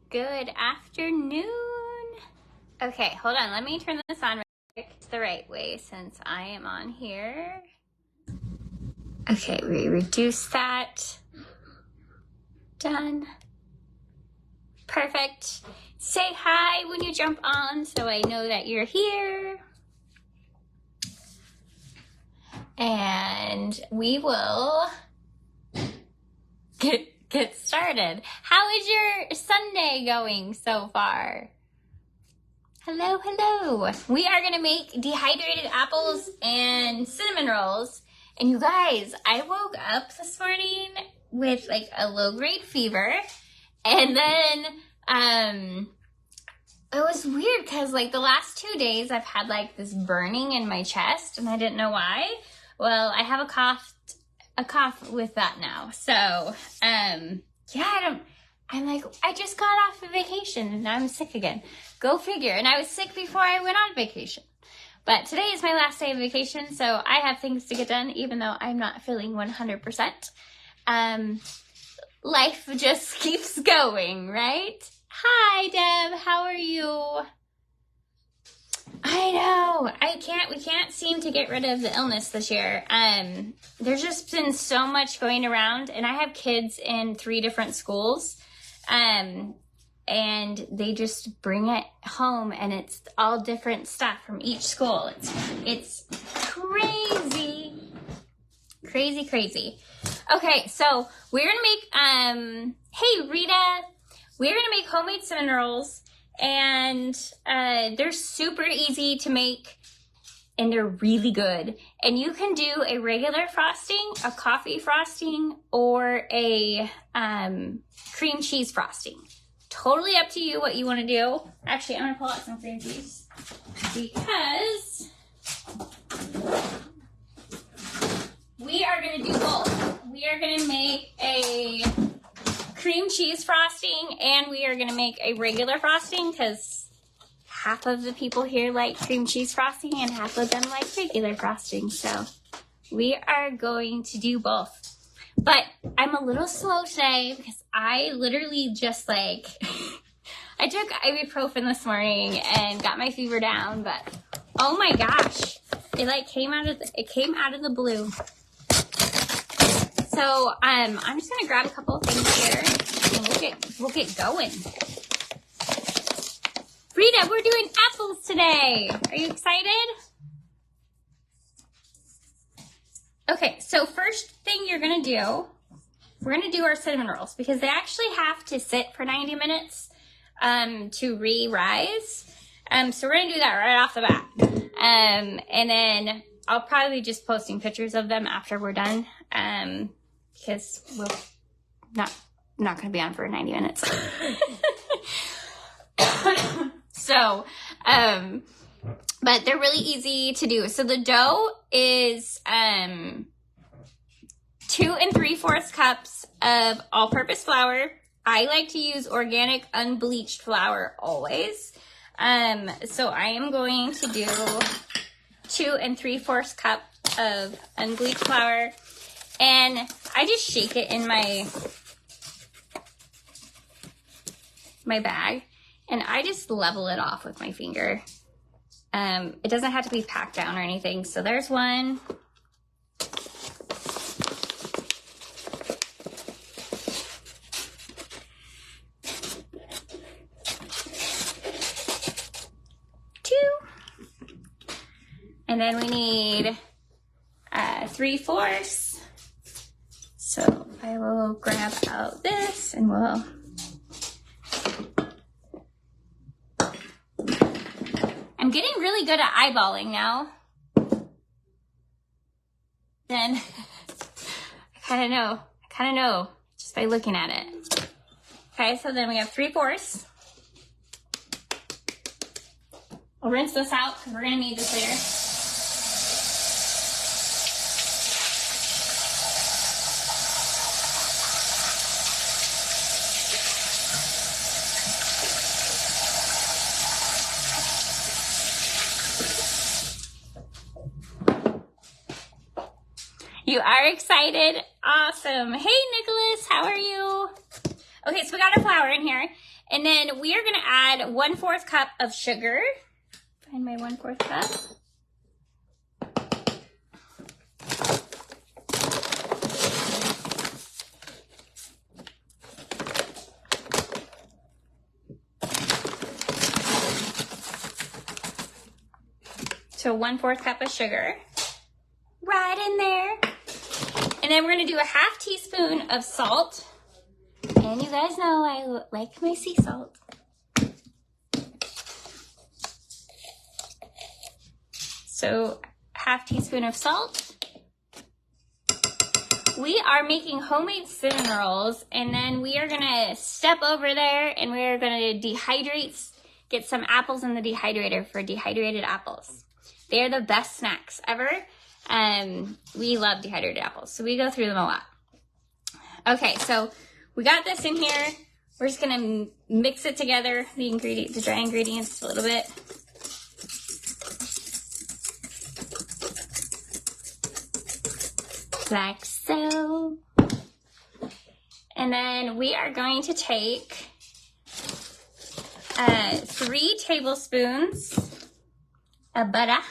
Good afternoon. Okay, hold on. Let me turn this on real quick. It's the right way since I am on here. Okay, we reduce that. Done. Perfect. Say hi when you jump on so I know that you're here. And we will get started. How is your Sunday going so far? Hello, hello. We are gonna make dehydrated apples and cinnamon rolls. And you guys, I woke up this morning with like a low-grade fever. And then, it was weird because like the last 2 days I've had like this burning in my chest and I didn't know why. Well, I have a cough with that now. So, yeah, I'm like, I just got off of vacation and I'm sick again. Go figure. And I was sick before I went on vacation. But today is my last day of vacation, so I have things to get done, even though I'm not feeling 100%. Life just keeps going, right? Hi, Deb. How are you? I know. We can't seem to get rid of the illness this year. There's just been so much going around, and I have kids in 3 different schools. And they just bring it home, and it's all different stuff from each school. It's crazy. Crazy. Okay, so we're gonna make, hey Rita, we're gonna make homemade cinnamon rolls, and they're super easy to make, and they're really good. And you can do a regular frosting, a coffee frosting, or a cream cheese frosting. Totally up to you what you want to do. Actually, I'm going to pull out some cream cheese because we are going to do both. We are going to make a cream cheese frosting and we are going to make a regular frosting because half of the people here like cream cheese frosting and half of them like regular frosting. So we are going to do both. But I'm a little slow today because I literally just like, I took ibuprofen this morning and got my fever down, but oh my gosh, it like came out of the blue. So I'm just gonna grab a couple of things here and we'll get going. Rita, we're doing apples today. Are you excited? Okay, so first thing you're gonna do, we're gonna do our cinnamon rolls because they actually have to sit for 90 minutes to re-rise. So we're gonna do that right off the bat. And then I'll probably be just posting pictures of them after we're done because we're not gonna be on for 90 minutes. So, but they're really easy to do. So the dough is 2 3/4 cups of all-purpose flour. I like to use organic unbleached flour always. So I am going to do 2 3/4 cup of unbleached flour, and I just shake it in my bag, and I just level it off with my finger. It doesn't have to be packed down or anything. So there's 1. And then we need 3/4. So I will grab out this and we'll. I'm getting really good at eyeballing now. Then I kind of know just by looking at it. Okay, so then we have 3/4. I'll rinse this out because we're gonna need this later. You are excited? Awesome. Hey, Nicholas, how are you? Okay, so we got our flour in here. And then we are gonna add 1/4 cup of sugar. Find my 1/4 cup. So 1/4 cup of sugar, right in there. And then we're gonna do a 1/2 teaspoon of salt. And you guys know I like my sea salt. So 1/2 teaspoon of salt. We are making homemade cinnamon rolls, and then we are gonna step over there and we're gonna dehydrate, get some apples in the dehydrator for dehydrated apples. They're the best snacks ever. We love dehydrated apples, so we go through them a lot. Okay, so we got this in here. We're just gonna mix it together, the dry ingredients a little bit. Like so. And then we are going to take 3 tablespoons of butter.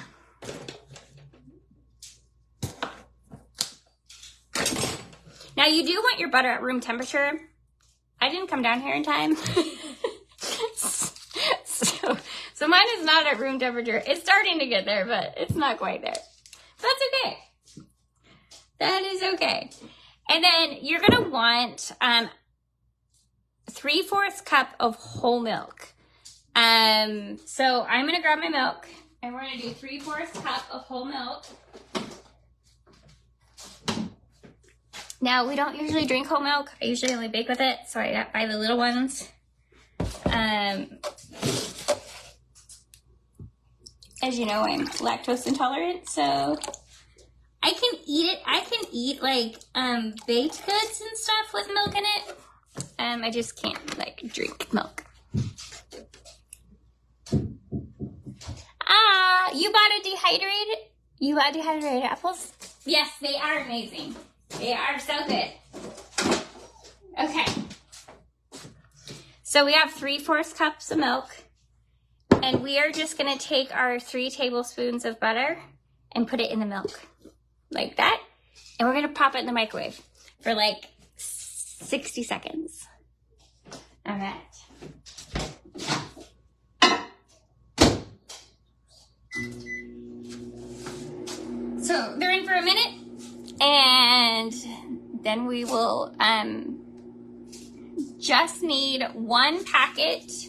Now you do want your butter at room temperature. I didn't come down here in time. so mine is not at room temperature. It's starting to get there, but it's not quite there. That's okay. That is okay. And then you're gonna want 3/4 cup of whole milk. So I'm gonna grab my milk and we're gonna do 3/4 cup of whole milk. Now we don't usually drink whole milk. I usually only bake with it, so I buy the little ones. As you know, I'm lactose intolerant, so I can eat it. I can eat like baked goods and stuff with milk in it. I just can't like drink milk. You bought dehydrated apples? Yes, they are amazing. They are so good. Okay. So we have 3/4 cups of milk, and we are just gonna take our 3 tablespoons of butter and put it in the milk. Like that. And we're gonna pop it in the microwave for like 60 seconds. All right. So they're in for a minute, and then we will just need 1 packet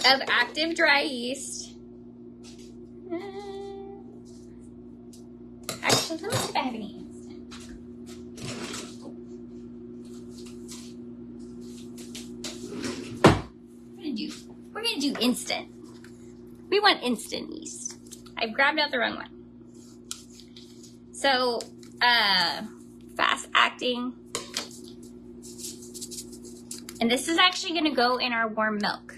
of active dry yeast. Actually, let me see if I have any instant. We're gonna do instant. We want instant yeast. I grabbed out the wrong one. So, fast acting. And this is actually gonna go in our warm milk.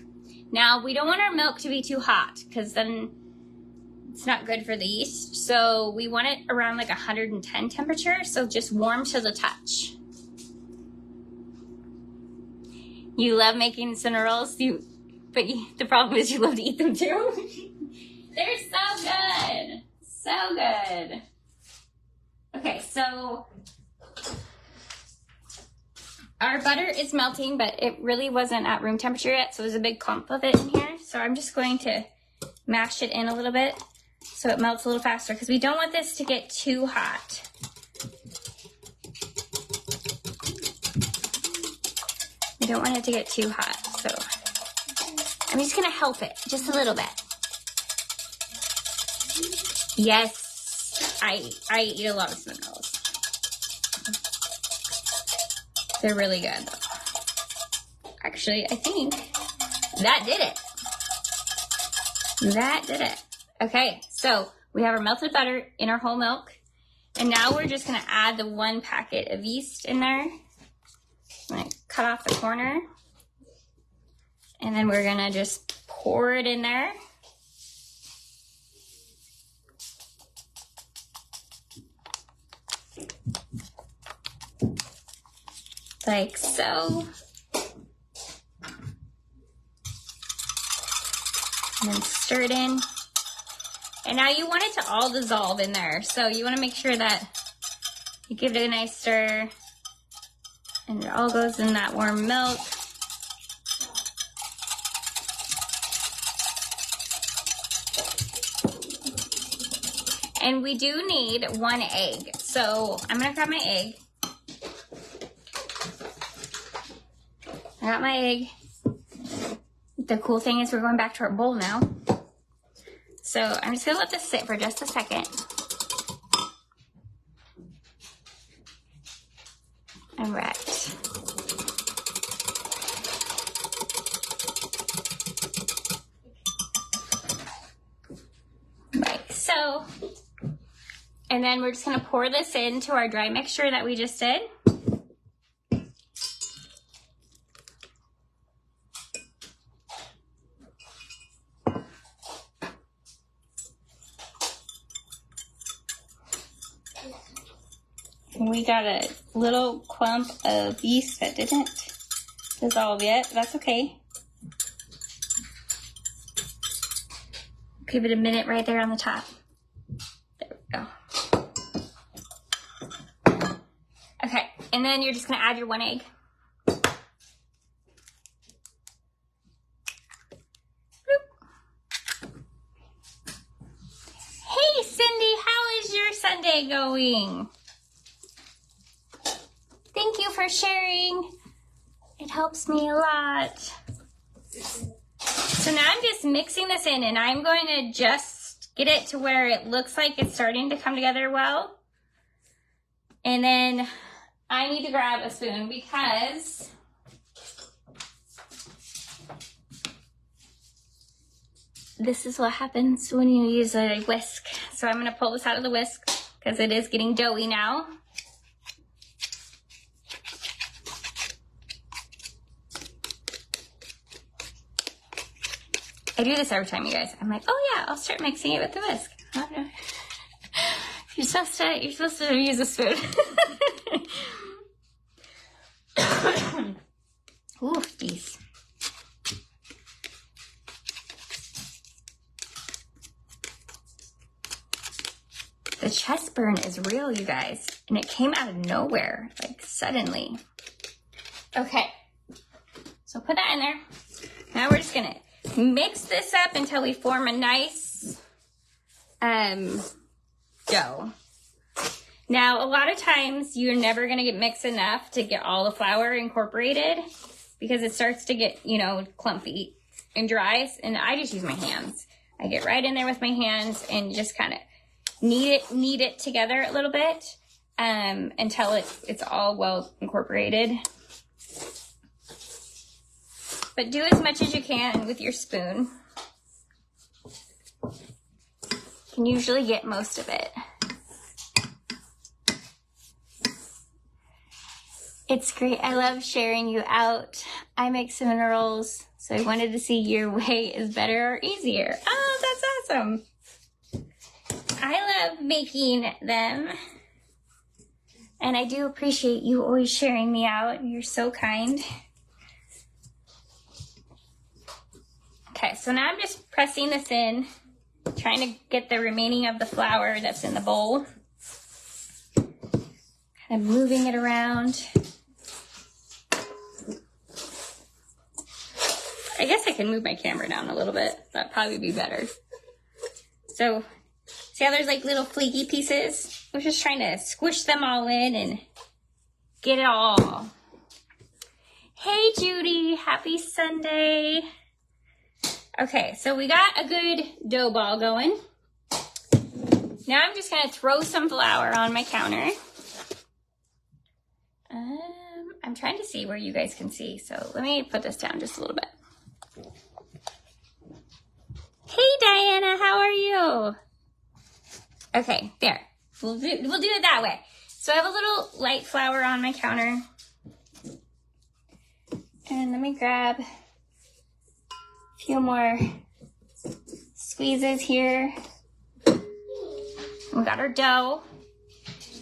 Now, we don't want our milk to be too hot, because then it's not good for the yeast. So we want it around like 110 temperature, so just warm to the touch. You love making cinnamon rolls, but the problem is you love to eat them too. They're so good, so good. Okay, so our butter is melting, but it really wasn't at room temperature yet, so there's a big clump of it in here. So I'm just going to mash it in a little bit so it melts a little faster, because we don't want this to get too hot. We don't want it to get too hot, so I'm just gonna help it just a little bit. Yes, I eat a lot of cinnamon rolls. They're really good. Actually, I think that did it. That did it. Okay, so we have our melted butter in our whole milk. And now we're just gonna add the 1 packet of yeast in there. I'm gonna cut off the corner. And then we're gonna just pour it in there. Like so. and then stir it in. And now you want it to all dissolve in there. So you want to make sure that you give it a nice stir and it all goes in that warm milk. And we do need 1 egg. So I'm gonna grab my egg. I got my egg. The cool thing is we're going back to our bowl now. So I'm just gonna let this sit for just a second. All right. Right, so, and then we're just gonna pour this into our dry mixture that we just did. And we got a little clump of yeast that didn't dissolve yet. That's okay. Give it a minute right there on the top. There we go. Okay, and then you're just gonna add your 1 egg. Hey Cindy, how is your Sunday going? Thank you for sharing. It helps me a lot. So now I'm just mixing this in, and I'm going to just get it to where it looks like it's starting to come together well. And then I need to grab a spoon because this is what happens when you use a whisk. So I'm going to pull this out of the whisk because it is getting doughy now. I do this every time, you guys. I'm like, oh yeah, I'll start mixing it with the whisk. Oh, no. You're supposed to use a spoon. Ooh, geez. The chest burn is real, you guys. And it came out of nowhere, like suddenly. Okay, so put that in there. Now we're just gonna mix this up until we form a nice dough. Now, a lot of times you're never going to get mixed enough to get all the flour incorporated because it starts to get, you know, clumpy and dry. And I just use my hands. I get right in there with my hands and just kind of knead it together a little bit until it's all well incorporated. But do as much as you can with your spoon. You can usually get most of it. It's great. I love sharing you out. I make cinnamon rolls, so I wanted to see your way is better or easier. Oh, that's awesome. I love making them. And I do appreciate you always sharing me out. You're so kind. Okay, so now I'm just pressing this in, trying to get the remaining of the flour that's in the bowl. Kind of moving it around. I guess I can move my camera down a little bit. That'd probably be better. So, see how there's like little flaky pieces? I'm just trying to squish them all in and get it all. Hey Judy, happy Sunday. Okay, so we got a good dough ball going. Now I'm just gonna throw some flour on my counter. I'm trying to see where you guys can see, so let me put this down just a little bit. Hey Diana, how are you? Okay, there. We'll do it that way. So I have a little light flour on my counter. And let me grab a few more squeezes here. We got our dough.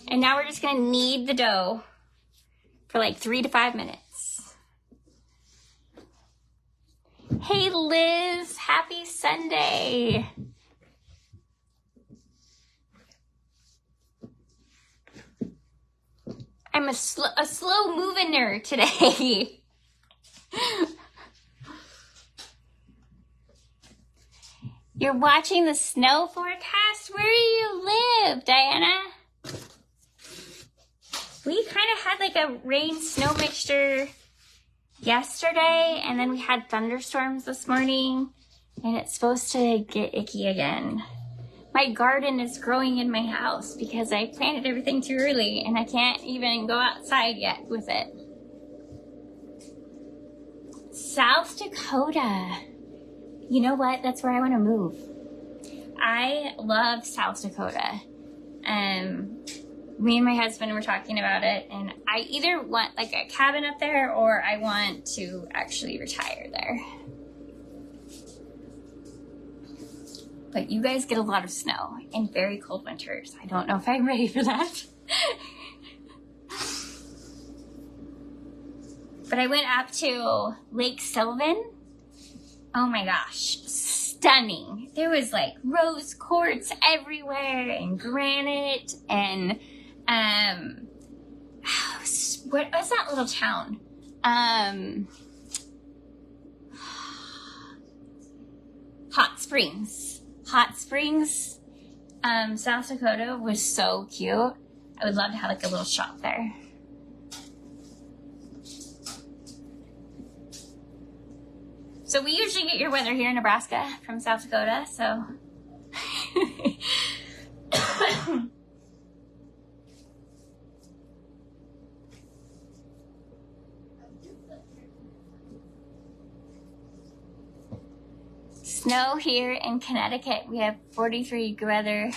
And now we're just gonna knead the dough for like 3 to 5 minutes. Hey Liz, happy Sunday. I'm a slow moviner today. You're watching the snow forecast? Where do you live, Diana? We kind of had like a rain-snow mixture yesterday, and then we had thunderstorms this morning, and it's supposed to get icky again. My garden is growing in my house because I planted everything too early, and I can't even go outside yet with it. South Dakota. You know what? That's where I want to move. I love South Dakota. Me and my husband were talking about it, and I either want like a cabin up there or I want to actually retire there. But you guys get a lot of snow and very cold winters. I don't know if I'm ready for that. But I went up to Lake Sylvan. Oh my gosh, stunning. There was like rose quartz everywhere and granite and what was that little town? Hot Springs. South Dakota was so cute. I would love to have like a little shop there. So we usually get your weather here in Nebraska from South Dakota, so. Snow here in Connecticut. We have 43-degree weather.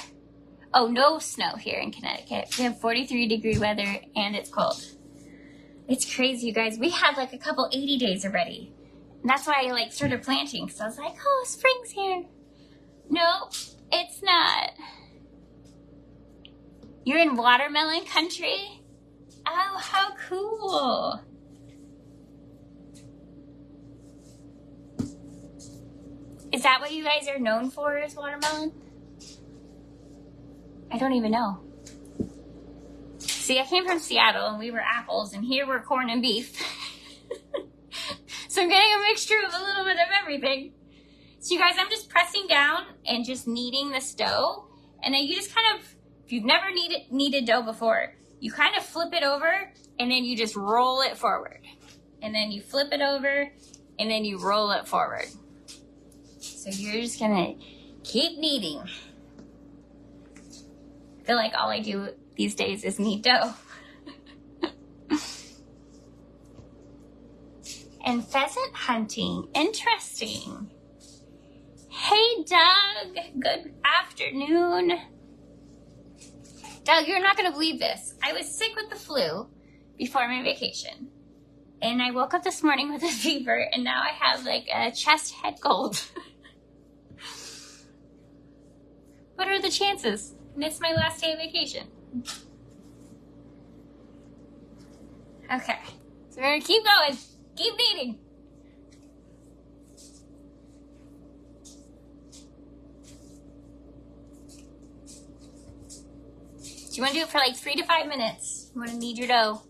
Oh, no snow here in Connecticut. We have 43-degree weather and it's cold. It's crazy, you guys. We had like a couple 80 days already. And that's why I like started planting, because I was like, oh, spring's here. No, it's not. You're in watermelon country? Oh, how cool. Is that what you guys are known for, is watermelon? I don't even know. See, I came from Seattle and we were apples, and here we're corn and beef. So I'm getting a mixture of a little bit of everything. So you guys, I'm just pressing down and just kneading this dough. And then you just kind of, if you've never kneaded dough before, you kind of flip it over and then you just roll it forward. And then you flip it over and then you roll it forward. So you're just gonna keep kneading. I feel like all I do these days is knead dough. And pheasant hunting, interesting. Hey Doug, good afternoon. Doug, you're not gonna believe this. I was sick with the flu before my vacation. And I woke up this morning with a fever, and now I have like a chest head cold. What are the chances? And it's my last day of vacation. Okay, so we're gonna keep going. Keep kneading. So you want to do it for like 3 to 5 minutes. You want to knead your dough.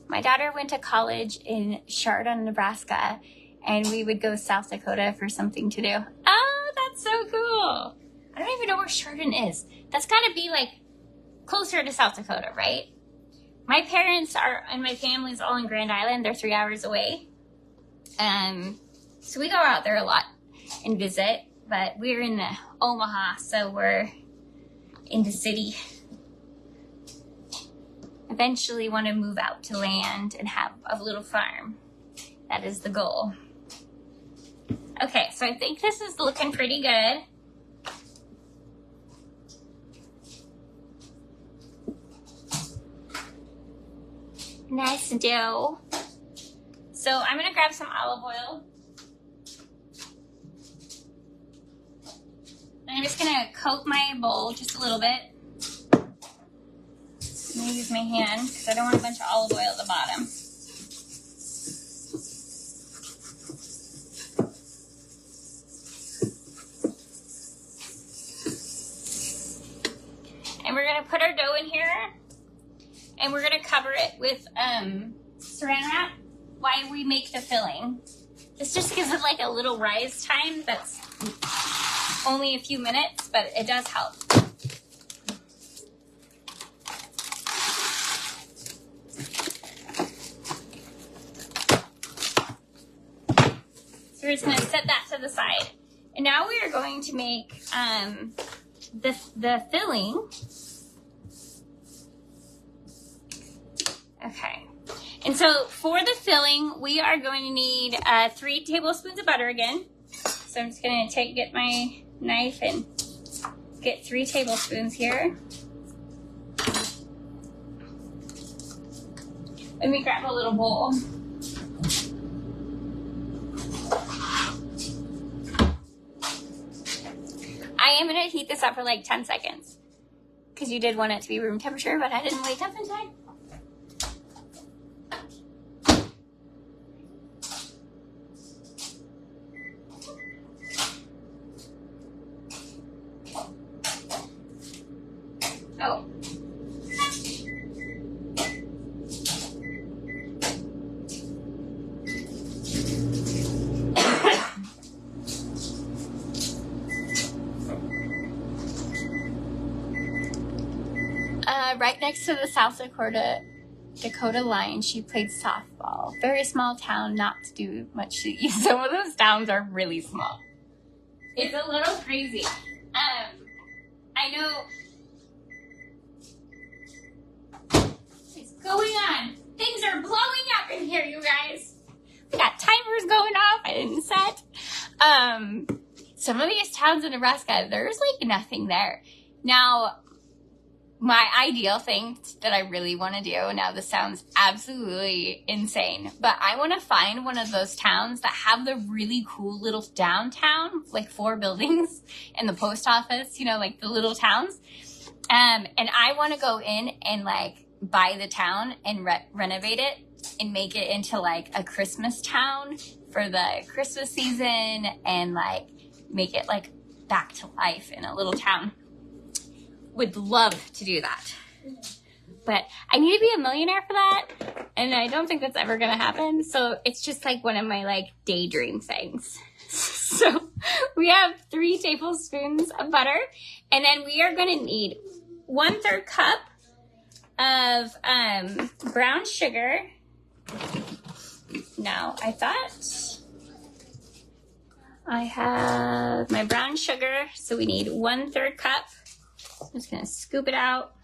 My daughter went to college in Chardon, Nebraska, and we would go South Dakota for something to do. Oh, that's so cool. I don't even know where Chardon is. That's got to be like closer to South Dakota, right? My parents are, and my family's all in Grand Island. They're 3 hours away. So we go out there a lot and visit, but we're in Omaha, so we're in the city. Eventually want to move out to land and have a little farm. That is the goal. Okay, so I think this is looking pretty good. Nice dough. So I'm gonna grab some olive oil. And I'm just gonna coat my bowl just a little bit. I'm gonna use my hand because I don't want a bunch of olive oil at the bottom. And we're gonna put our dough in here, and we're gonna cover it with saran wrap while we make the filling. This just gives it like a little rise time that's only a few minutes, but it does help. So we're just gonna set that to the side. And now we are going to make the filling. Okay. And so for the filling, we are going to need 3 tablespoons of butter again. So I'm just going to get my knife and get 3 tablespoons here. Let me grab a little bowl. I am going to heat this up for like 10 seconds because you did want it to be room temperature, but I didn't wake up in time. Oh. Right next to the South Dakota line, she played softball. Very small town, not to do much to eat. Some of those towns are really small. It's a little crazy. I know. What's going on? Things are blowing up in here, you guys. We got timers going off. I didn't set. Some of these towns in Nebraska, there's like nothing there. Now, my ideal thing that I really want to do, now this sounds absolutely insane, but I want to find one of those towns that have the really cool little downtown, like 4 buildings and the post office, you know, like the little towns. And I want to go in and like buy the town and renovate it and make it into like a Christmas town for the Christmas season and like make it like back to life in a little town. Would love to do that, but I need to be a millionaire for that, and I don't think that's ever gonna happen. So it's just like one of my like daydream things. So we have 3 tablespoons of butter, and then we are gonna need 1/3 cup of brown sugar. Now I thought I have my brown sugar, so we need 1/3 cup. I'm just gonna scoop it out,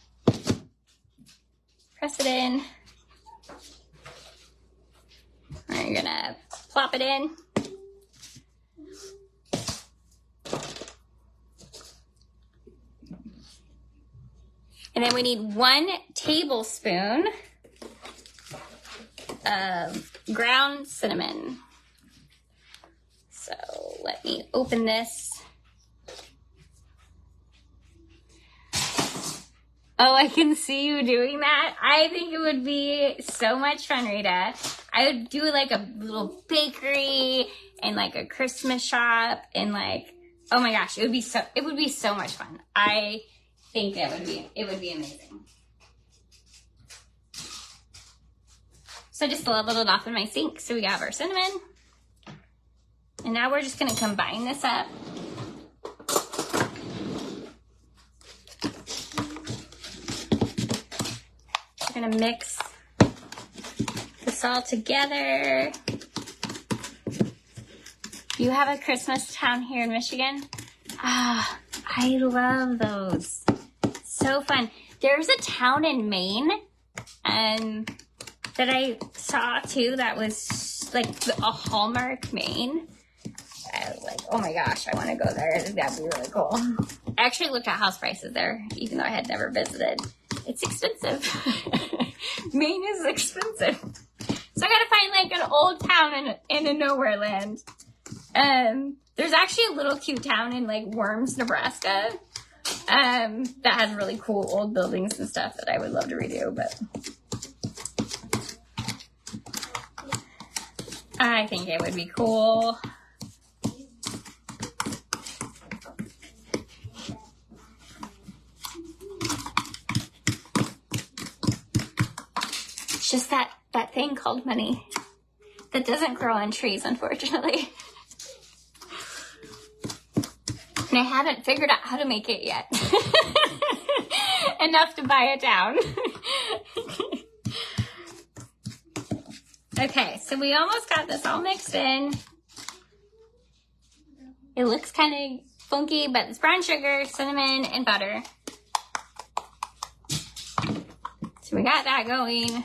press it in. I'm gonna plop it in. And then we need 1 tablespoon of ground cinnamon. So let me open this. Oh, I can see you doing that. I think it would be so much fun, Rita. I would do like a little bakery and like a Christmas shop and like, oh my gosh, it would be so much fun. I think it would be amazing. So I just leveled it off in my sink. So we got our cinnamon. And now we're just gonna combine this up. We're gonna mix this all together. You have a Christmas town here in Michigan? Ah, I love those. So fun. There's a town in Maine that I saw too that was like a Hallmark Maine. I was like, oh my gosh, I want to go there. That'd be really cool. I actually looked at house prices there, even though I had never visited. It's expensive. Maine is expensive. So I gotta find like an old town in a nowhere land. There's actually a little cute town in like Worms, Nebraska that has really cool old buildings and stuff that I would love to redo, but I think it would be cool. It's just that thing called money that doesn't grow on trees, unfortunately. And I haven't figured out how to make it yet. Enough to buy it down. Okay, so we almost got this all mixed in. It looks kind of funky, but it's brown sugar, cinnamon, and butter. So we got that going.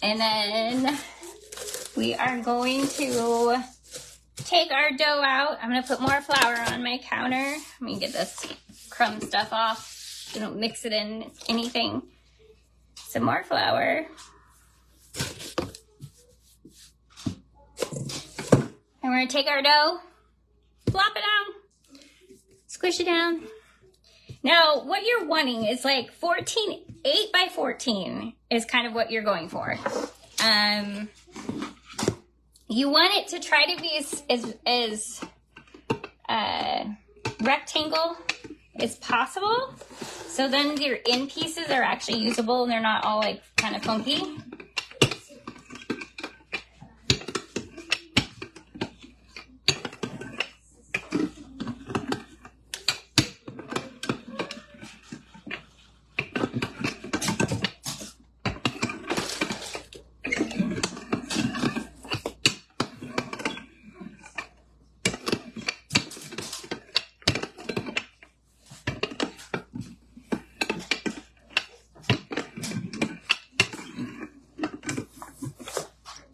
And then we are going to take our dough out. I'm gonna put more flour on my counter. Let me get this crumb stuff off so don't mix it in anything. Some more flour. And we're gonna take our dough, flop it down, squish it down. Now, what you're wanting is like 8 by 14 is kind of what you're going for. You want it to try to be as rectangle as possible. So then your end pieces are actually usable and they're not all like kind of funky.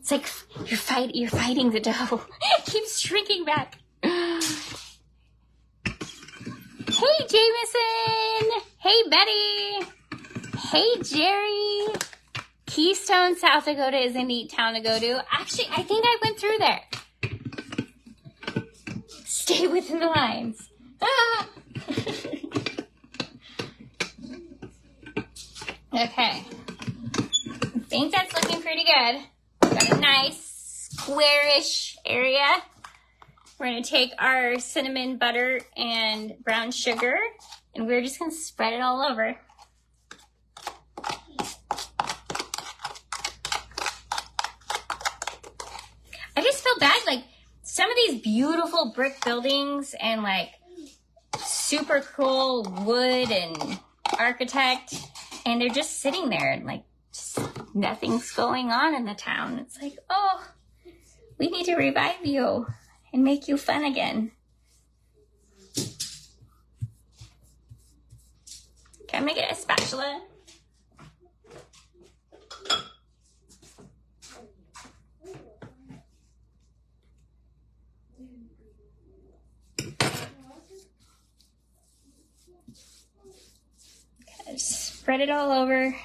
It's like you're fighting the dough. It keeps shrinking back. Hey, Jameson. Hey, Betty. Hey, Jerry. Keystone, South Dakota is a neat town to go to. Actually, I think I went through there. Stay within the lines. Ah. Okay. I think that's looking pretty good. Got a nice squarish area. We're going to take our cinnamon butter and brown sugar, and we're just going to spread it all over. I just feel bad, like some of these beautiful brick buildings and like super cool wood and architect, and they're just sitting there and like nothing's going on in the town. It's like, oh, we need to revive you and make you fun again. Okay, I'm gonna get a spatula. Okay, just spread it all over.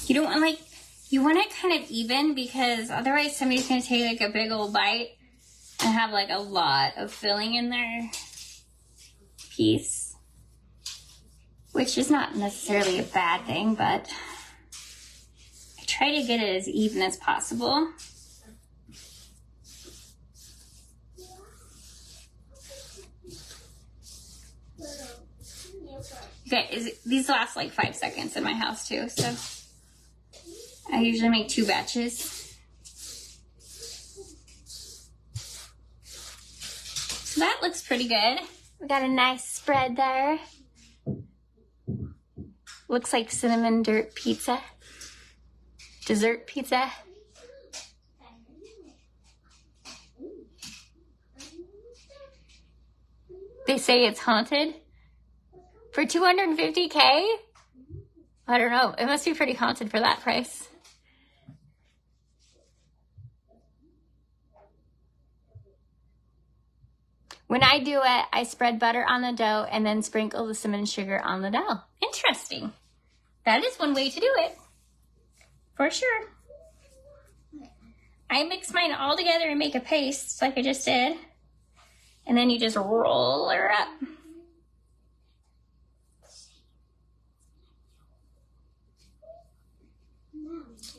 You don't want like, you want it kind of even because otherwise somebody's going to take like a big old bite and have like a lot of filling in their piece, which is not necessarily a bad thing, but I try to get it as even as possible. Okay, these last like 5 seconds in my house too, so I usually make 2 batches. So that looks pretty good. We got a nice spread there. Looks like cinnamon dessert pizza. They say it's haunted for $250K. I don't know. It must be pretty haunted for that price. When I do it, I spread butter on the dough and then sprinkle the cinnamon sugar on the dough. Interesting. That is one way to do it. For sure. I mix mine all together and make a paste like I just did. And then you just roll her up.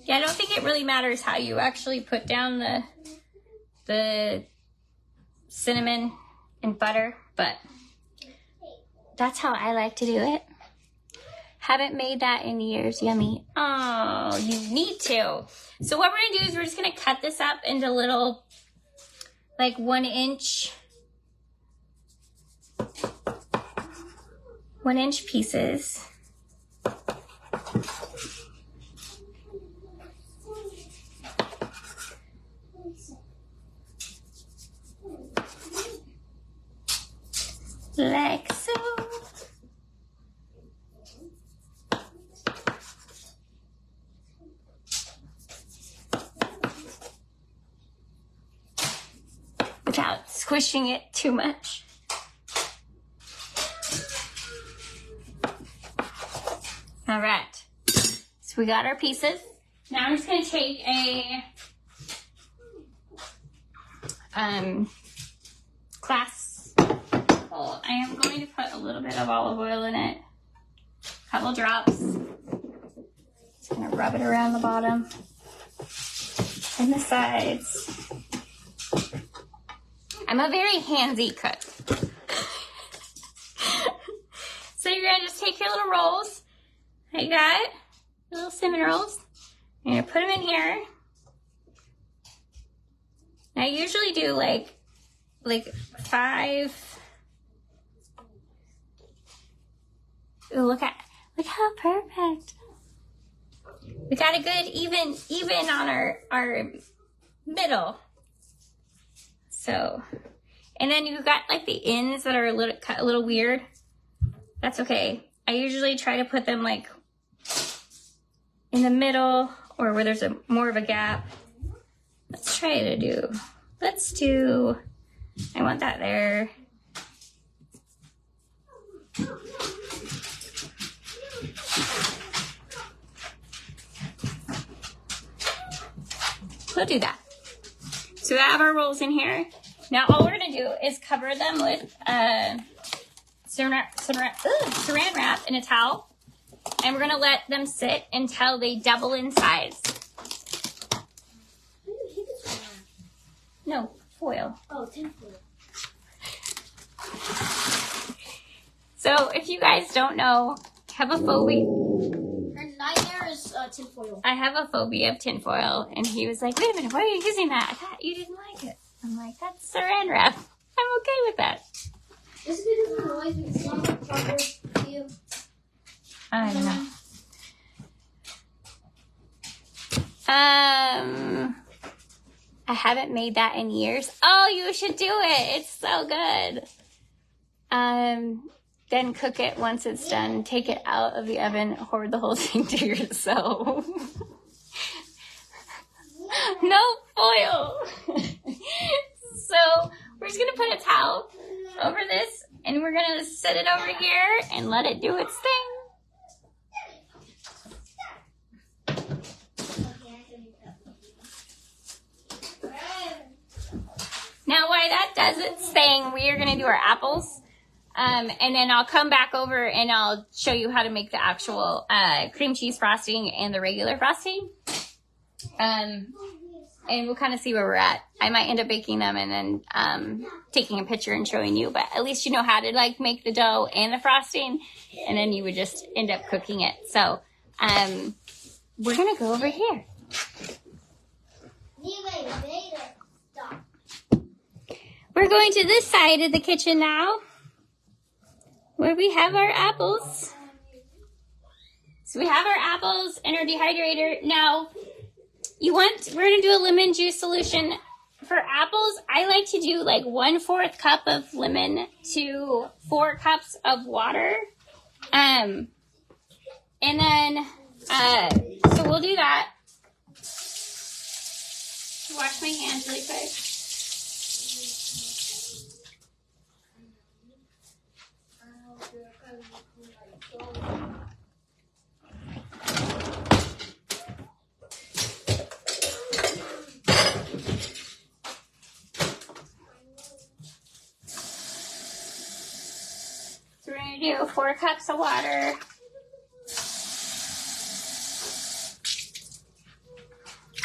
Yeah, I don't think it really matters how you actually put down the cinnamon and butter, but that's how I like to do it. Haven't made that in years. Yummy. Oh, you need to. So what we're gonna do is we're just gonna cut this up into little, like 1 inch pieces. Like so. Without squishing it too much. All right. So we got our pieces. Now I'm just going to take a glass bowl. I am going to put a little bit of olive oil in it. A couple drops. Just going to rub it around the bottom and the sides. I'm a very handsy cook. So you're going to just take your little rolls. I got your little cinnamon rolls. You're going to put them in here. I usually do like 5. Ooh, look how perfect. We got a good even on our middle. So, and then you've got like the ends that are cut a little weird. That's okay. I usually try to put them like in the middle or where there's more of a gap. Let's do, I want that there. We'll do that. So we have our rolls in here. Now all we're gonna do is cover them with saran wrap in a towel. And we're gonna let them sit until they double in size. No, foil. Oh, tinfoil. So if you guys don't know, I have a phobia. Her nightmare is tinfoil. I have a phobia of tinfoil. And he was like, wait a minute, why are you using that? I thought you didn't like it. I'm like, that's saran wrap. I'm okay with that. Is it because of the noise when it's not proper to you? I don't know. I haven't made that in years. Oh, you should do it. It's so good. Then cook it once it's done. Take it out of the oven. Hoard the whole thing to yourself. No foil. So we're just going to put a towel over this. And we're going to set it over here and let it do its thing. Now while that does its thing, we are going to do our apples. And then I'll come back over and I'll show you how to make the actual cream cheese frosting and the regular frosting. And we'll kind of see where we're at. I might end up baking them and then taking a picture and showing you. But at least you know how to like make the dough and the frosting. And then you would just end up cooking it. So we're going to go over here. We're going to this side of the kitchen now, where we have our apples. So we have our apples and our dehydrator. Now, we're going to do a lemon juice solution for apples, I like to do like 1/4 cup of lemon to 4 cups of water. And then, so we'll do that. Wash my hands really quick. So we're going to do 4 cups of water.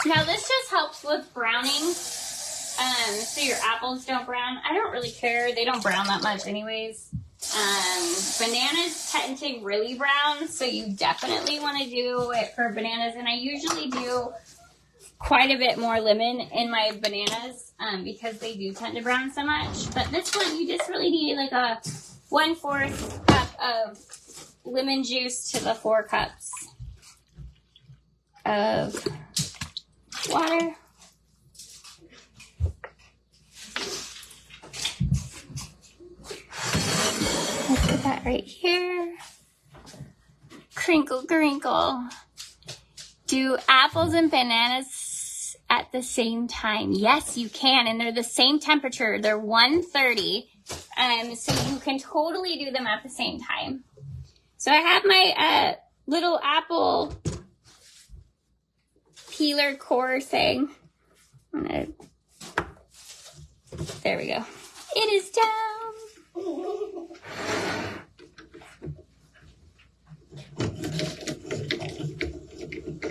Now this just helps with browning, so your apples don't brown. I don't really care. They don't brown that much anyways. Bananas tend to really brown, so you definitely want to do it for bananas. And I usually do quite a bit more lemon in my bananas because they do tend to brown so much. But this one, you just really need like a 1/4 cup of lemon juice to the 4 cups of water. Let's put that right here. Crinkle, crinkle. Do apples and bananas at the same time? Yes, you can, and they're the same temperature. They're 130, so you can totally do them at the same time. So I have my little apple peeler core thing. There we go. It is down.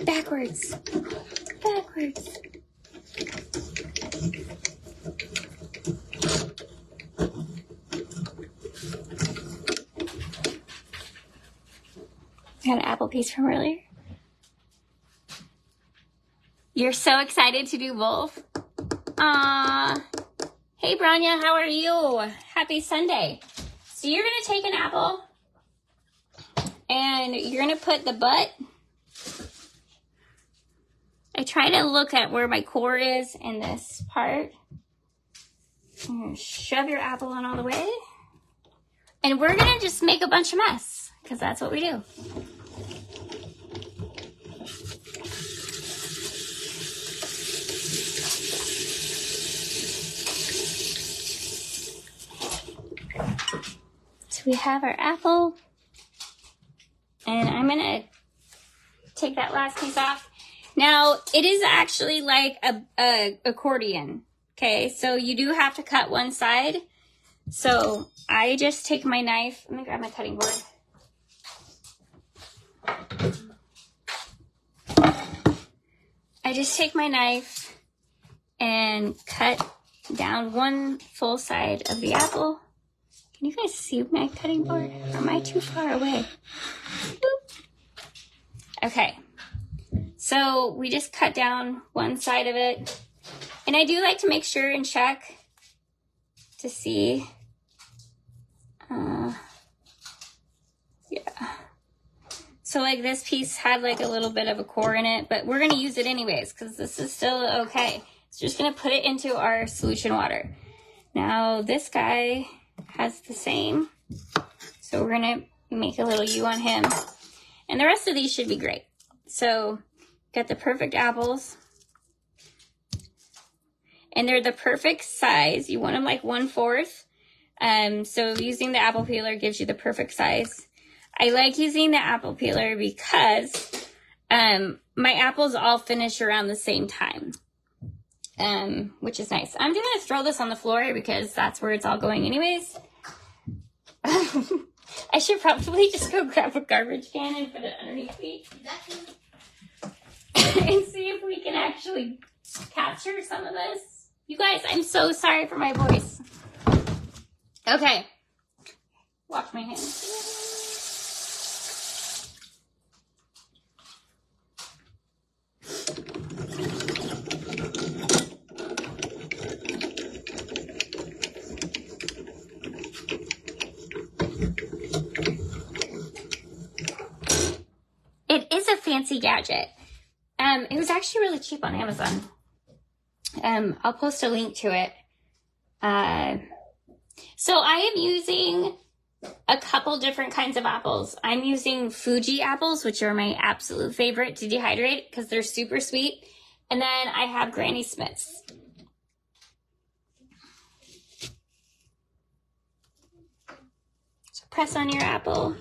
Backwards. Backwards. Got an apple piece from earlier. You're so excited to do both. Hey, Branya, how are you? Happy Sunday. So you're going to take an apple and you're going to put the butt. I try to look at where my core is in this part. You're going to shove your apple on all the way. And we're going to just make a bunch of mess because that's what we do. So we have our apple, and I'm gonna take that last piece off. Now, it is actually like a accordion, okay? So you do have to cut one side. So I just take my knife. Let me grab my cutting board. I just take my knife and cut down one full side of the apple. Can you guys see my cutting board? Or am I too far away? Boop. Okay. So we just cut down one side of it. And I do like to make sure and check to see. Yeah. So like this piece had like a little bit of a core in it, but we're going to use it anyways because this is still okay. So just going to put it into our solution water. Now this guy has the same. So we're going to make a little U on him. And the rest of these should be great. So got the perfect apples. And they're the perfect size. You want them like 1/4. So using the apple peeler gives you the perfect size. I like using the apple peeler because my apples all finish around the same time, which is nice. I'm going to throw this on the floor because that's where it's all going anyways. I should probably just go grab a garbage can and put it underneath me and see if we can actually capture some of this. You guys, I'm so sorry for my voice. Okay. Wash my hands. It is a fancy gadget. It was actually really cheap on Amazon. I'll post a link to it. So I am using a couple different kinds of apples. I'm using Fuji apples, which are my absolute favorite to dehydrate because they're super sweet. And then I have Granny Smiths. So press on your apple.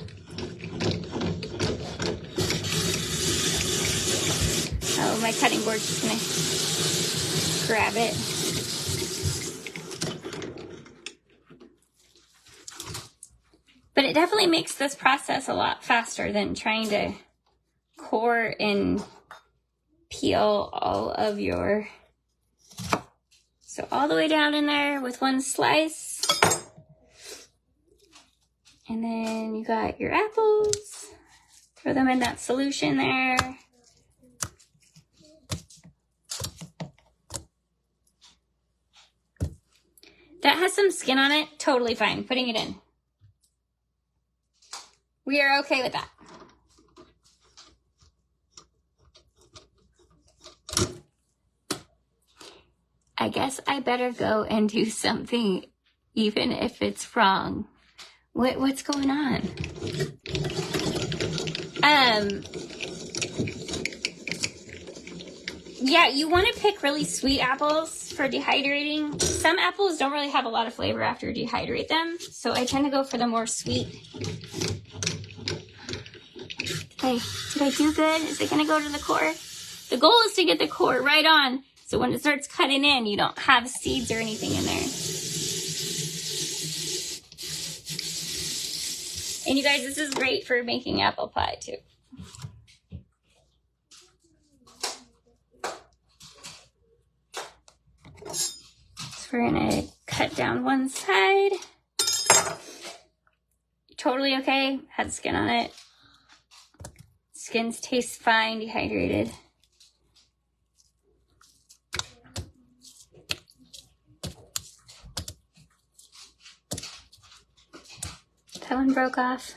Oh, my cutting board's just gonna grab it. But it definitely makes this process a lot faster than trying to core and peel all of your... So all the way down in there with one slice. And then you got your apples. Throw them in that solution there. That has some skin on it, totally fine. Putting it in. We are okay with that. I guess I better go and do something, even if it's wrong. What's going on? Yeah, you want to pick really sweet apples for dehydrating. Some apples don't really have a lot of flavor after you dehydrate them, so I tend to go for the more sweet. Did I do good? Is it going to go to the core? The goal is to get the core right on, so when it starts cutting in, you don't have seeds or anything in there. And you guys, this is great for making apple pie too. So we're gonna cut down one side. Totally okay, had skin on it. Skins taste fine, dehydrated. That one broke off.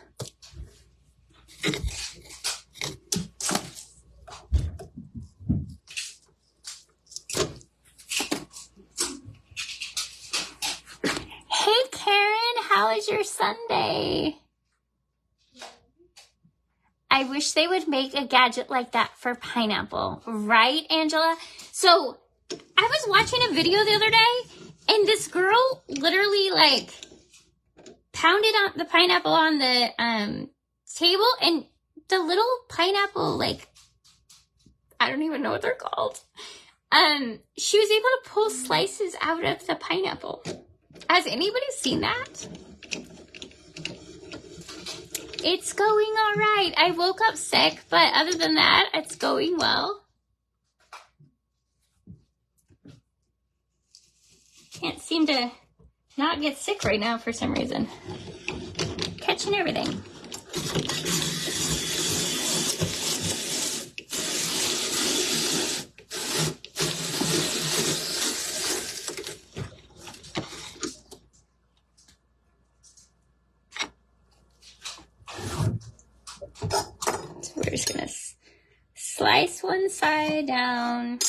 Hey Karen, how is your Sunday? I wish they would make a gadget like that for pineapple. Right, Angela? So, I was watching a video the other day, and this girl literally, like, pounded on the pineapple on the table, and the little pineapple, like, I don't even know what they're called. She was able to pull slices out of the pineapple. Has anybody seen that? It's going all right. I woke up sick, but other than that, it's going well. Can't seem to not get sick right now for some reason. Catching everything. We're just gonna slice one side down.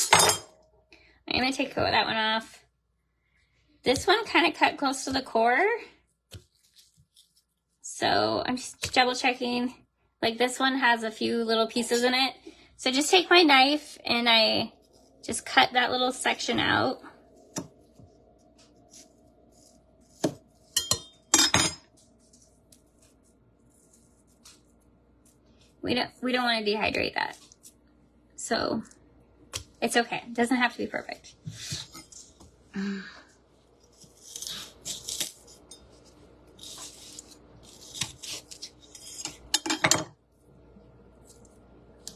I'm gonna take that one off. This one kind of cut close to the core. So I'm just double checking. Like this one has a few little pieces in it. So just take my knife and I just cut that little section out. We don't want to dehydrate that. So it's okay. It doesn't have to be perfect.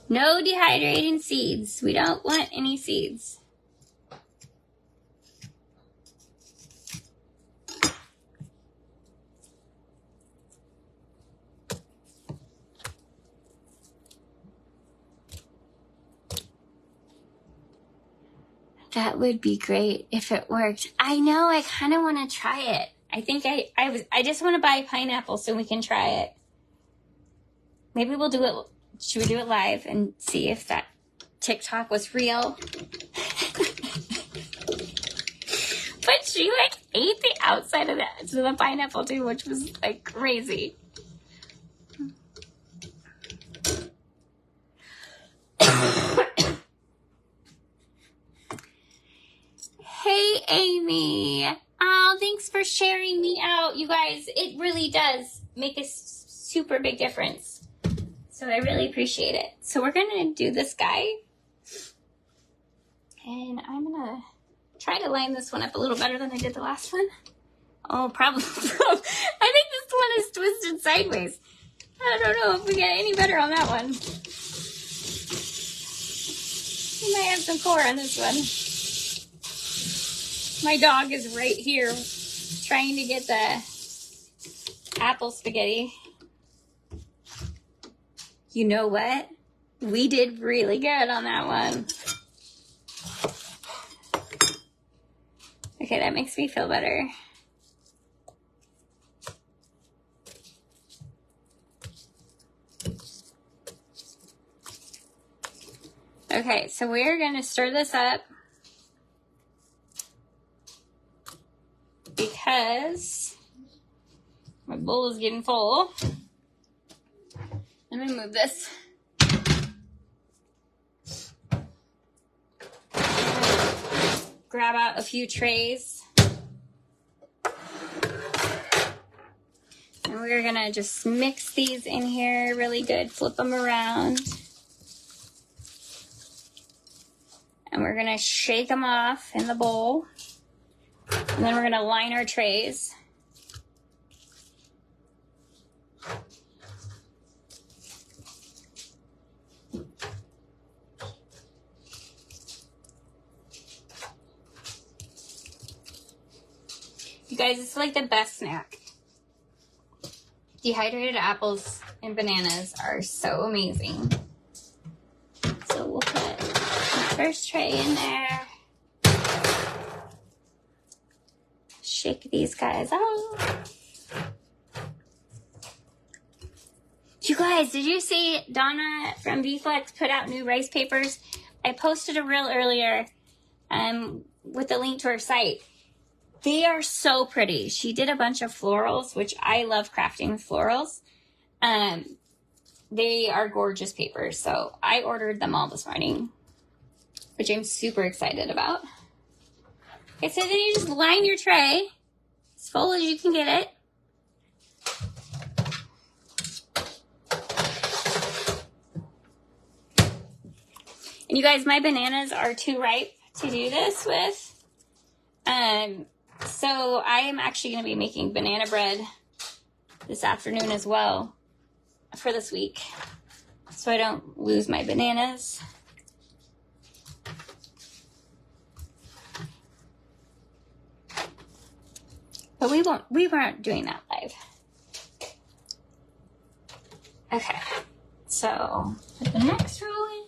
No dehydrating seeds. We don't want any seeds. That would be great if it worked. I know, I kind of want to try it. I think I just want to buy pineapple so we can try it. Maybe we'll do it. Should we do it live and see if that TikTok was real? But she like ate the outside of the pineapple too, which was like crazy. Hey, Amy. Oh, thanks for sharing me out. You guys, it really does make a super big difference. So I really appreciate it. So we're going to do this guy. And I'm going to try to line this one up a little better than I did the last one. Oh, probably. I think this one is twisted sideways. I don't know if we get any better on that one. We might have some core on this one. My dog is right here trying to get the apple spaghetti. You know what? We did really good on that one. Okay, that makes me feel better. Okay, so we're going to stir this up because my bowl is getting full. Let me move this. Grab out a few trays. And we're going to just mix these in here really good. Flip them around. And we're going to shake them off in the bowl. And then we're going to line our trays. You guys, it's like the best snack. Dehydrated apples and bananas are so amazing. So we'll put the first tray in there. Shake these guys out. You guys, did you see Donna from VFlex put out new rice papers? I posted a reel earlier with a link to her site. They are so pretty. She did a bunch of florals, which I love crafting with florals. They are gorgeous papers, so I ordered them all this morning, which I'm super excited about. Okay, so then you just line your tray as full as you can get it. And you guys, my bananas are too ripe to do this with. So I am actually going to be making banana bread this afternoon as well for this week, so I don't lose my bananas. But we weren't doing that live. Okay, so put the next roll in.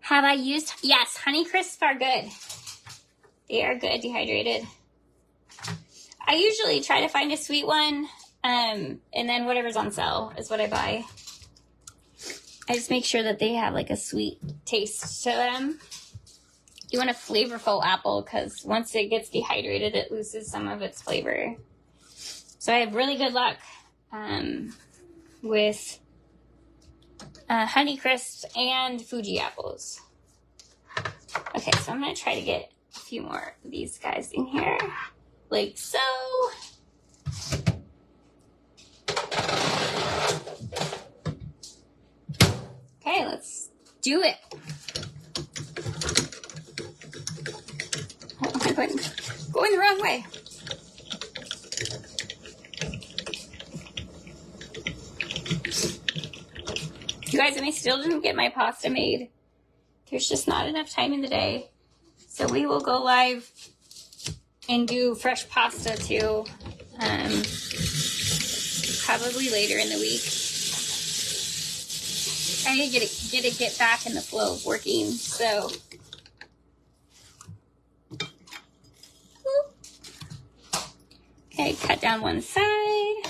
Have I used, yes, Honey Crisps are good. They are good, dehydrated. I usually try to find a sweet one, and then whatever's on sale is what I buy. I just make sure that they have like a sweet taste to them. You want a flavorful apple because once it gets dehydrated, it loses some of its flavor. So I have really good luck with Honey Crisps and Fuji apples. Okay, so I'm going to try to get a few more of these guys in here, like so. Okay, let's do it. Oh my goodness, going the wrong way. You guys, and I still didn't get my pasta made. There's just not enough time in the day. So we will go live and do fresh pasta too, probably later in the week. I need to get back in the flow of working, so. Okay, cut down one side.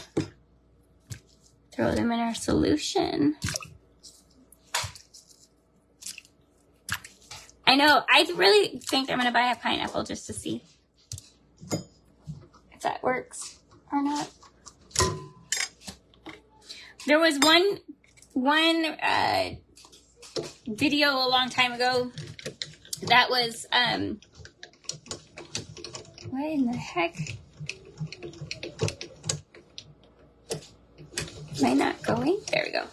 throw them in our solution. I know, I really think I'm gonna buy a pineapple just to see if that works or not. There was one video a long time ago that was, what in the heck? Am I not going? There we go.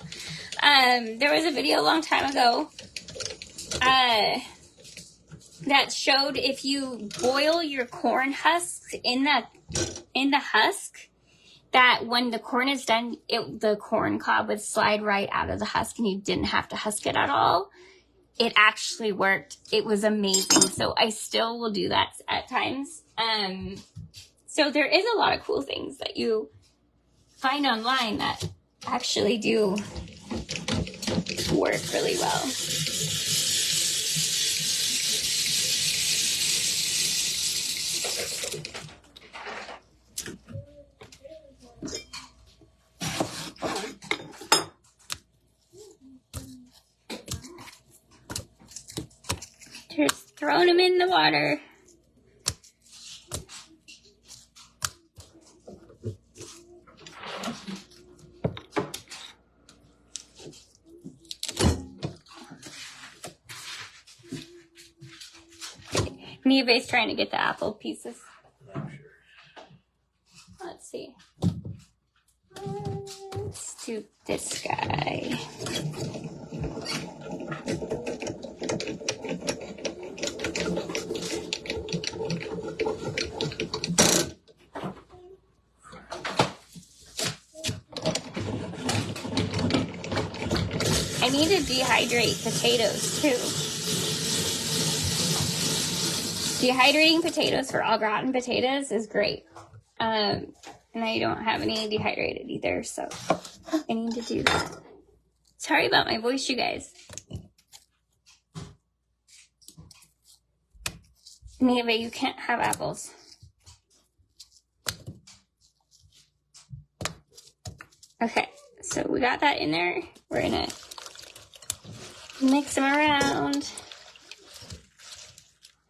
There was a video a long time ago that showed if you boil your corn husks in the husk, that when the corn is done, the corn cob would slide right out of the husk and you didn't have to husk it at all. It actually worked. It was amazing. So I still will do that at times. So there is a lot of cool things that you find online that actually do work really well. Just throwing them in the water. Neve's trying to get the apple pieces. Let's see. Let's do this guy. I need to dehydrate potatoes too. Dehydrating potatoes for au gratin potatoes is great. And I don't have any dehydrated either, so I need to do that. Sorry about my voice, you guys. Neve, you can't have apples. Okay, so we got that in there. We're gonna mix them around.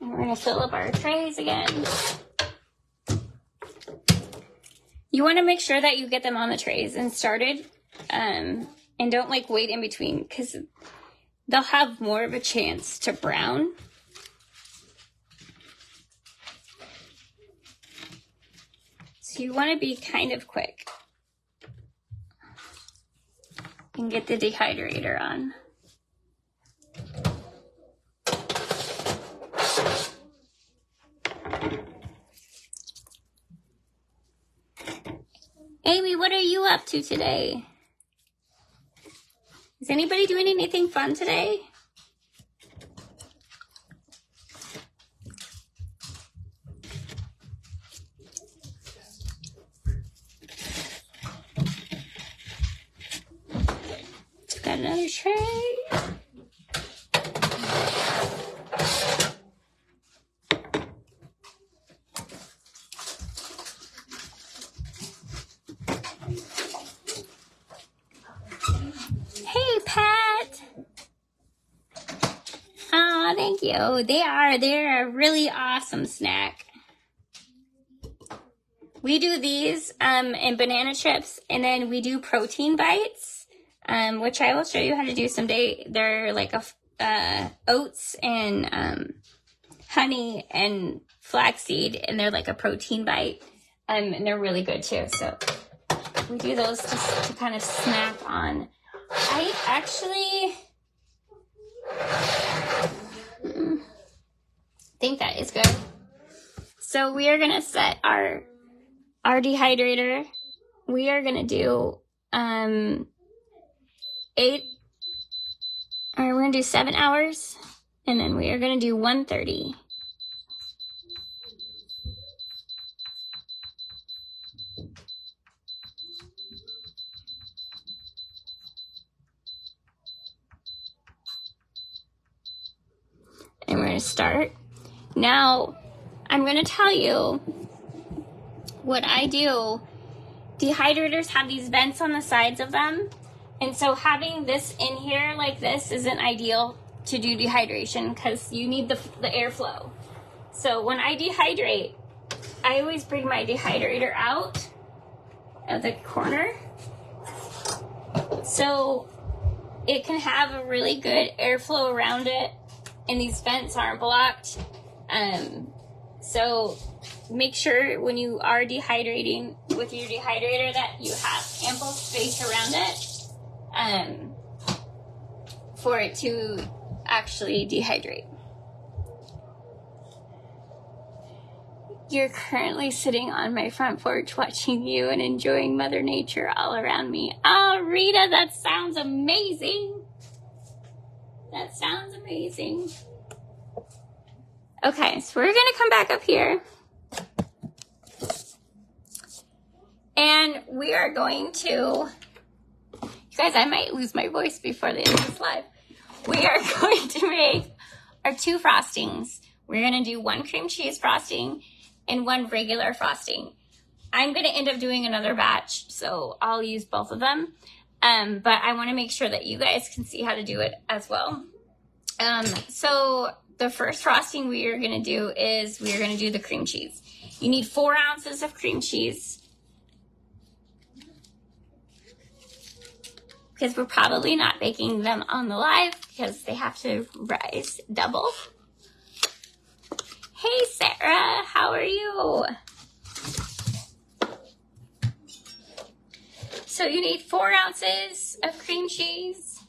And we're gonna fill up our trays again. You wanna make sure that you get them on the trays and started, and don't like wait in between, because they'll have more of a chance to brown. So you wanna be kind of quick and get the dehydrator on. Amy, what are you up to today? Is anybody doing anything fun today? Got another tray. Hey, Pat. Oh, thank you. They're a really awesome snack. We do these in banana chips, and then we do protein bites, which I will show you how to do someday. They're like oats and honey and flaxseed, and they're like a protein bite, and they're really good too. So we do those just to kind of snack on. I actually think that is good. So we are gonna set our dehydrator. We are gonna do we're gonna do 7 hours, and then we are gonna do 130. And we're gonna start. Now, I'm gonna tell you what I do dehydrators have these vents on the sides of them. And so having this in here like this isn't ideal to do dehydration because you need the airflow. So when I dehydrate, I always bring my dehydrator out of the corner so it can have a really good airflow around it and these vents aren't blocked. So make sure when you are dehydrating with your dehydrator that you have ample space around it for it to actually dehydrate. You're currently sitting on my front porch watching you and enjoying Mother Nature all around me. Oh, Rita, that sounds amazing. That sounds amazing. Okay, so we're gonna come back up here. And we are going to, you guys, I might lose my voice before the end of this live. We are going to make our 2 frostings. We're gonna do 1 cream cheese frosting and 1 regular frosting. I'm gonna end up doing another batch, so I'll use both of them. But I wanna make sure that you guys can see how to do it as well. So the first frosting we are gonna do is we are gonna do the cream cheese. You need 4 ounces of cream cheese. Because we're probably not baking them on the live because they have to rise double. Hey Sarah, how are you? So you need 4 ounces of cream cheese.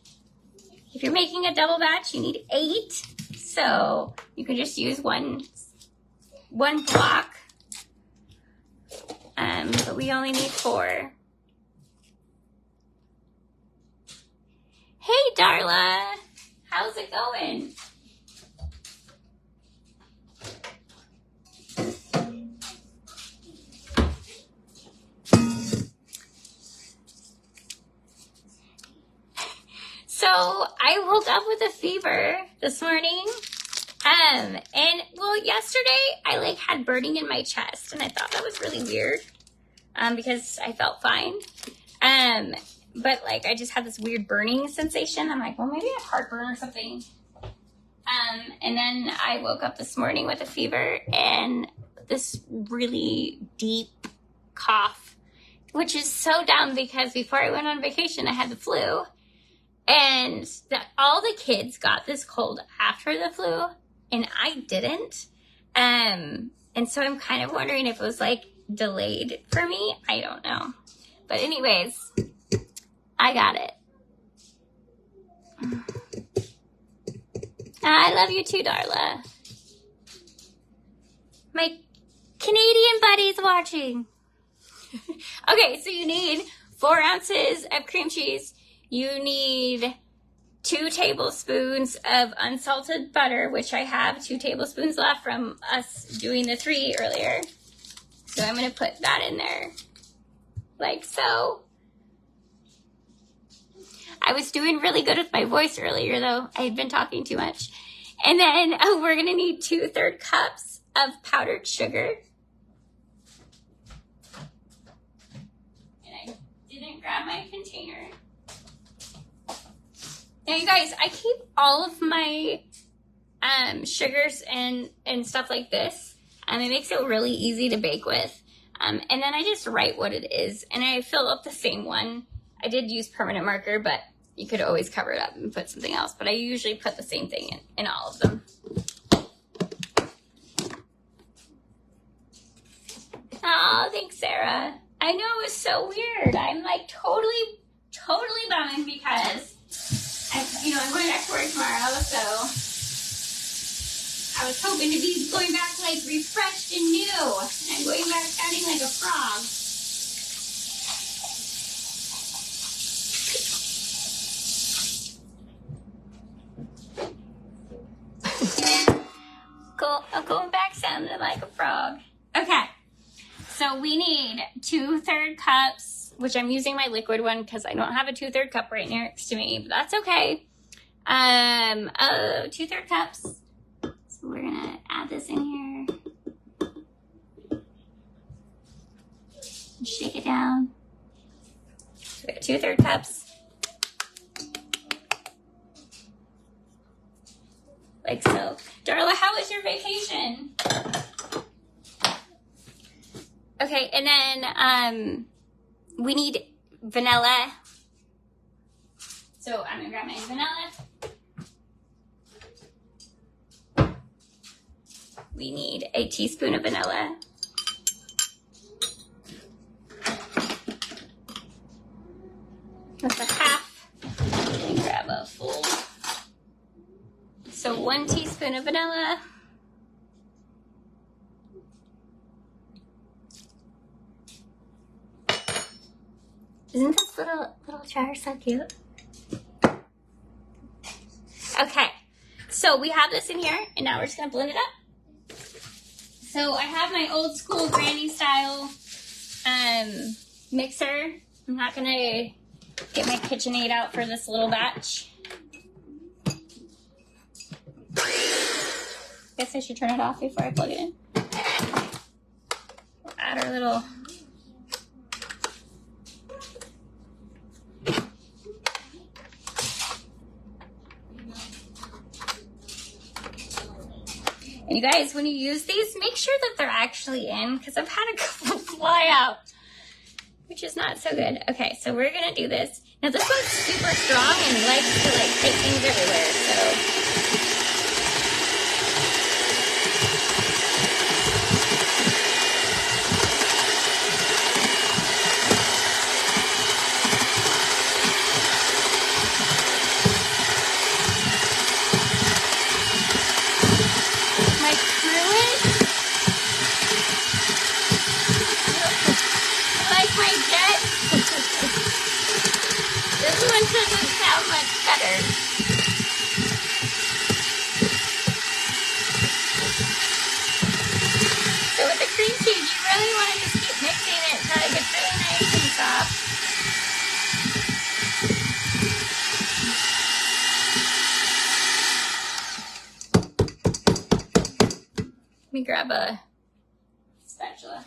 If you're making a double batch, you need 8. So you can just use one block. But we only need 4. Hey Darla, how's it going? So I woke up with a fever this morning. And well, yesterday I had burning in my chest and I thought that was really weird. Because I felt fine. But I just had this weird burning sensation. I'm like, well, maybe I have heartburn or something. And then I woke up this morning with a fever and this really deep cough, which is so dumb because before I went on vacation, I had the flu. And all the kids got this cold after the flu, and I didn't. And so I'm kind of wondering if it was delayed for me. I don't know. But anyways, I got it. I love you too, Darla. My Canadian buddy's watching. Okay, so you need 4 ounces of cream cheese. You need 2 tablespoons of unsalted butter, which I have 2 tablespoons left from us doing the 3 earlier. So I'm going to put that in there like so. I was doing really good with my voice earlier, though. I had been talking too much. And then we're going to need 2/3 cups of powdered sugar. And I didn't grab my container. Now, you guys, I keep all of my sugars and stuff like this. It makes it really easy to bake with. And then I just write what it is. And I fill up the same one. I did use permanent marker, but you could always cover it up and put something else. But I usually put the same thing in all of them. Oh, thanks, Sarah. I know, it was so weird. I'm totally bummed because I'm going back to work tomorrow, so I was hoping to be going back refreshed and new. And I'm going back sounding like a frog. I'm going back sounding like a frog. Okay, so we need 2/3 cups, which I'm using my liquid one because I don't have a 2/3 cup right next to me, but that's okay. 2/3 cups. So we're gonna add this in here. Shake it down. So we got 2/3 cups. Like so. Darla, how was your vacation? Okay, and then we need vanilla. So I'm gonna grab my vanilla. We need a teaspoon of vanilla. That's a half. And grab a full. So 1 teaspoon of vanilla. Isn't this little jar so cute? Okay, so we have this in here, and now we're just gonna blend it up. So I have my old school granny style mixer. I'm not gonna get my KitchenAid out for this little batch. Guess I should turn it off before I plug it in. We'll add our little. And you guys, when you use these, make sure that they're actually in, because I've had a couple fly out, which is not so good. Okay, so we're gonna do this. Now this one's super strong and likes to like take things everywhere, so. Let me grab a spatula.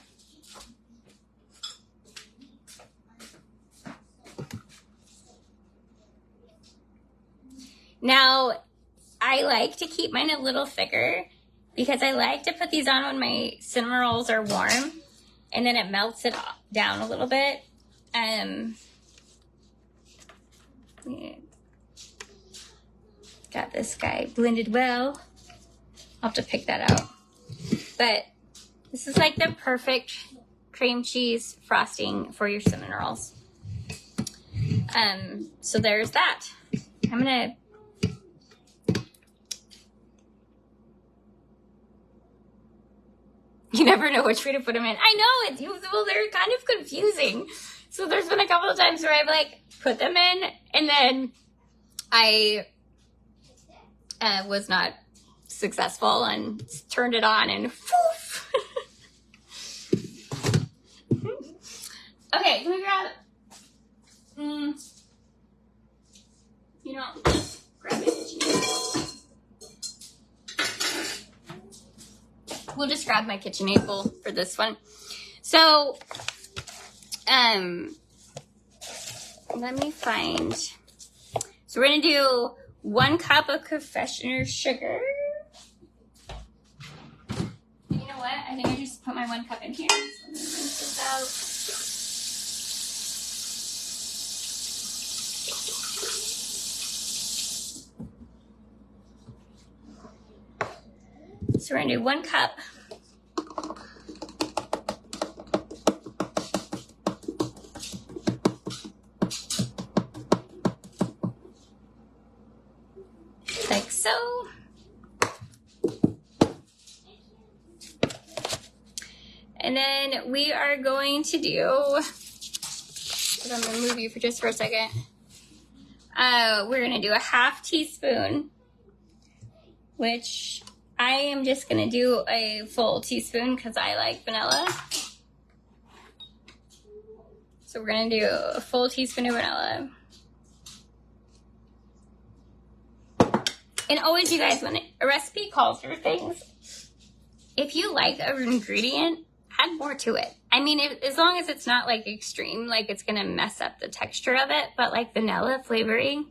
Now, I like to keep mine a little thicker because I like to put these on when my cinnamon rolls are warm, and then it melts it down a little bit. Got this guy blended well. I'll have to pick that out. But this is like the perfect cream cheese frosting for your cinnamon rolls. So there's that. I'm gonna you never know which way to put them in. I know it's well, they're kind of confusing. So there's been a couple of times where I've like put them in and then I was not successful and turned it on and poof. Okay, can we grab you know, grab it. We'll just grab my KitchenAid bowl for this one. So let me find. So we're gonna do 1 cup of confectioner sugar. You know what? I think I just put my 1 cup in here. So I'm gonna rinse this out. So we're gonna do 1 cup. Like so. And then we are going to do, I'm gonna move you for just for a second. We're gonna do a 1/2 teaspoon, which I am just gonna do a full teaspoon because I like vanilla. So we're gonna do a full teaspoon of vanilla. And always, you guys, when a recipe calls for things, if you like an ingredient, add more to it. I mean, as long as it's not like extreme, like it's going to mess up the texture of it, but like vanilla flavoring,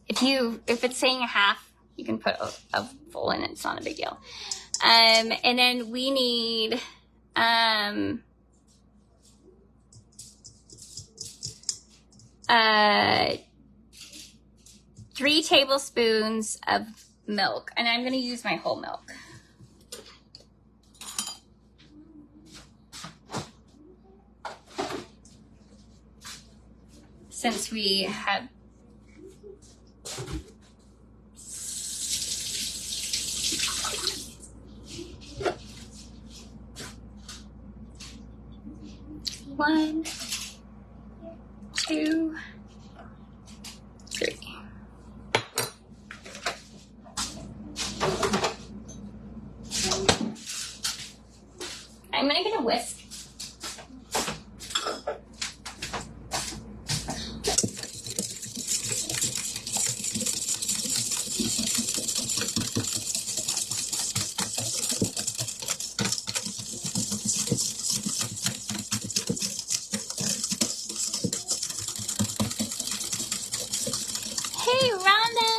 if it's saying a half, you can put a full in it. It's not a big deal. And then we need, 3 tablespoons of milk, and I'm going to use my whole milk. Since we have one, 2, 3. I'm gonna get a whisk. Hey, Rhonda.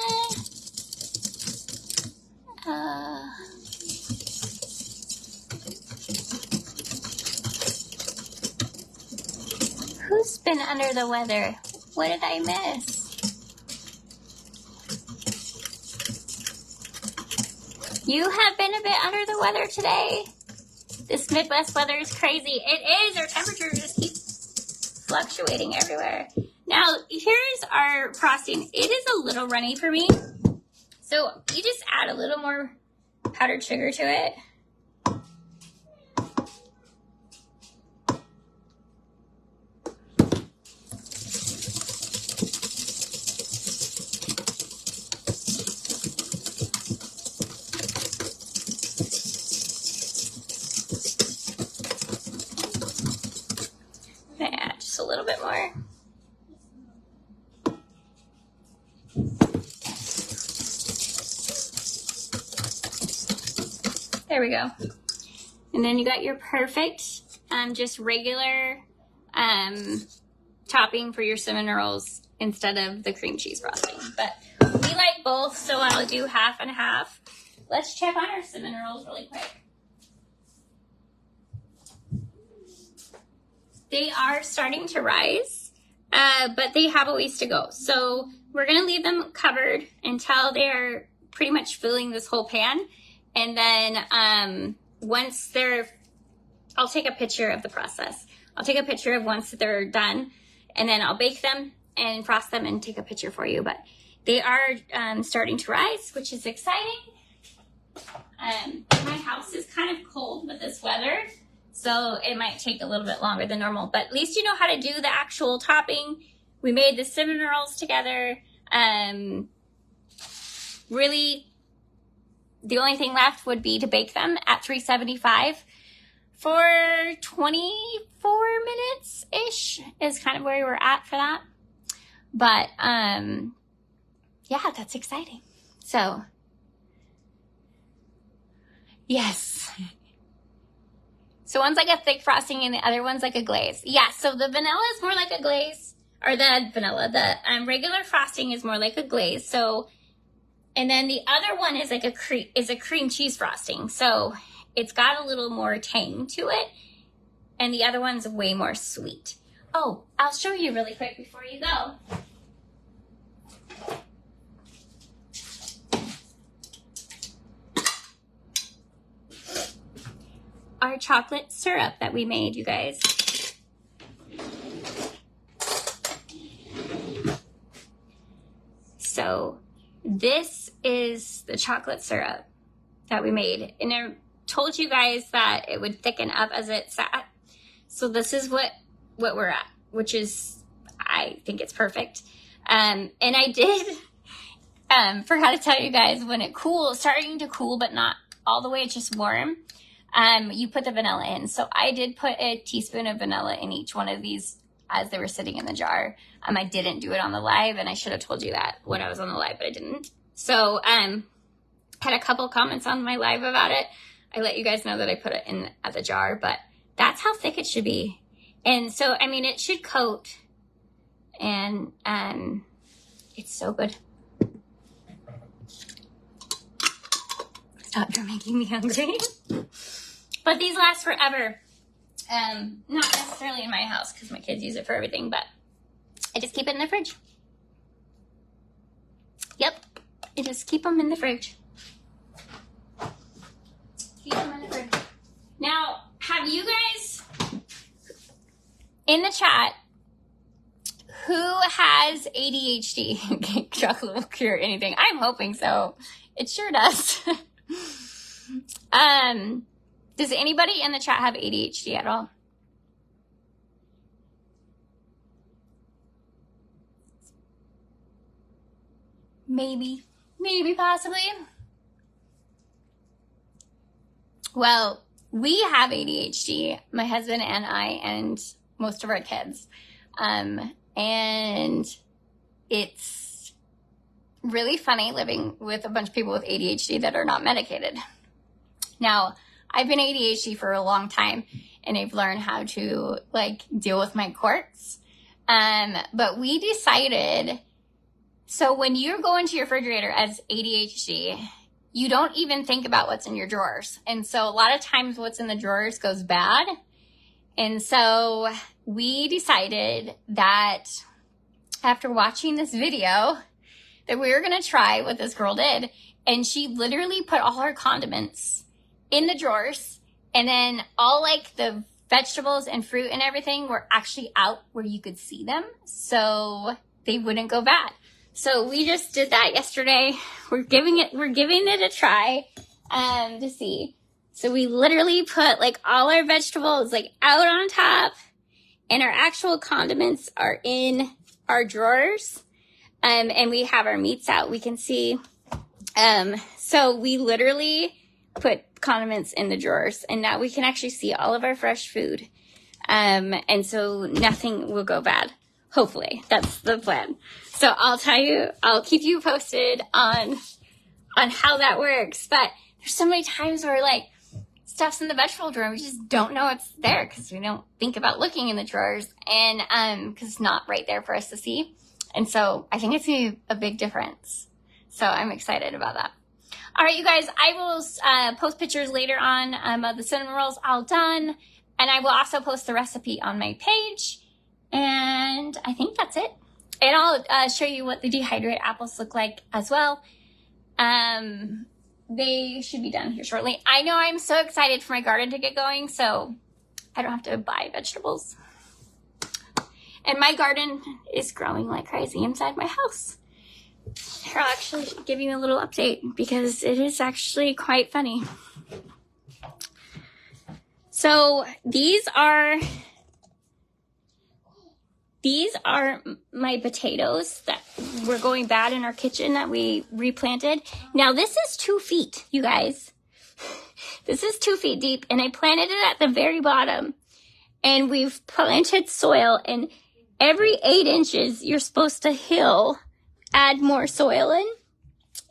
Who's been under the weather? What did I miss? You have been a bit under the weather today. This Midwest weather is crazy. It is. Our temperature just keeps fluctuating everywhere. Now, here's our frosting. It is a little runny for me. So you just add a little more powdered sugar to it. Add just a little bit more. There we go. And then you got your perfect, just regular topping for your cinnamon rolls instead of the cream cheese frosting. But we like both, so I'll do half and half. Let's check on our cinnamon rolls really quick. They are starting to rise, but they have a ways to go. So we're gonna leave them covered until they're pretty much filling this whole pan. And then once they're, I'll take a picture of the process. I'll take a picture of once they're done, and then I'll bake them and frost them and take a picture for you. But they are starting to rise, which is exciting. My house is kind of cold with this weather, so it might take a little bit longer than normal. But at least you know how to do the actual topping. We made the cinnamon rolls together. Really, the only thing left would be to bake them at 375 for 24 minutes-ish is kind of where we're at for that. But, yeah, that's exciting. So, yes. So one's like a thick frosting and the other one's like a glaze. Yeah, so the vanilla is more like a glaze, or the regular frosting is more like a glaze. So, and then the other one is like a cream cheese frosting. So it's got a little more tang to it. And the other one's way more sweet. Oh, I'll show you really quick before you go. Our chocolate syrup that we made, you guys. So this is the chocolate syrup that we made. And I told you guys that it would thicken up as it sat. So this is what we're at, which is, I think it's perfect. And I did forgot to tell you guys, when it cools, starting to cool, but not all the way, it's just warm. You put the vanilla in. So I did put a teaspoon of vanilla in each one of these as they were sitting in the jar. I didn't do it on the live, and I should have told you that when I was on the live, but I didn't. So, had a couple comments on my live about it. I let you guys know that I put it in at the jar, but that's how thick it should be. And so, I mean, it should coat. And it's so good. Stop, you're making me hungry. But these last forever. Not necessarily in my house because my kids use it for everything, but I just keep it in the fridge. Yep, I just keep them in the fridge. Keep them in the fridge. Now, have you guys in the chat who has ADHD? Chocolate will cure anything. I'm hoping so. It sure does. Does anybody in the chat have ADHD at all? Maybe, possibly. Well, we have ADHD, my husband and I, and most of our kids. And it's really funny living with a bunch of people with ADHD that are not medicated. Now, I've been ADHD for a long time, and I've learned how to deal with my quirks. But we decided, so when you go into your refrigerator as ADHD, you don't even think about what's in your drawers. And so a lot of times what's in the drawers goes bad. And so we decided that after watching this video that we were going to try what this girl did. And she literally put all her condiments in the drawers, and then all the vegetables and fruit and everything were actually out where you could see them, so they wouldn't go bad. So we just did that yesterday. We're giving it a try to see. So we literally put all our vegetables out on top, and our actual condiments are in our drawers. And we have our meats out. We can see. So we literally put condiments in the drawers, and now we can actually see all of our fresh food. And so nothing will go bad. Hopefully, that's the plan. So I'll keep you posted on how that works. But there's so many times where stuff's in the vegetable drawer, we just don't know it's there because we don't think about looking in the drawers, and because it's not right there for us to see. And so I think it's gonna be a big difference. So I'm excited about that. All right, you guys, I will post pictures later on of the cinnamon rolls all done. And I will also post the recipe on my page. And I think that's it. And I'll show you what the dehydrated apples look like as well. They should be done here shortly. I know I'm so excited for my garden to get going, so I don't have to buy vegetables. And my garden is growing like crazy inside my house. Here, I'll actually give you a little update because it is actually quite funny. So these are my potatoes that were going bad in our kitchen that we replanted. Now this is 2 feet, you guys. This is 2 feet deep, and I planted it at the very bottom. And we've planted soil, and every 8 inches you're supposed to add more soil in.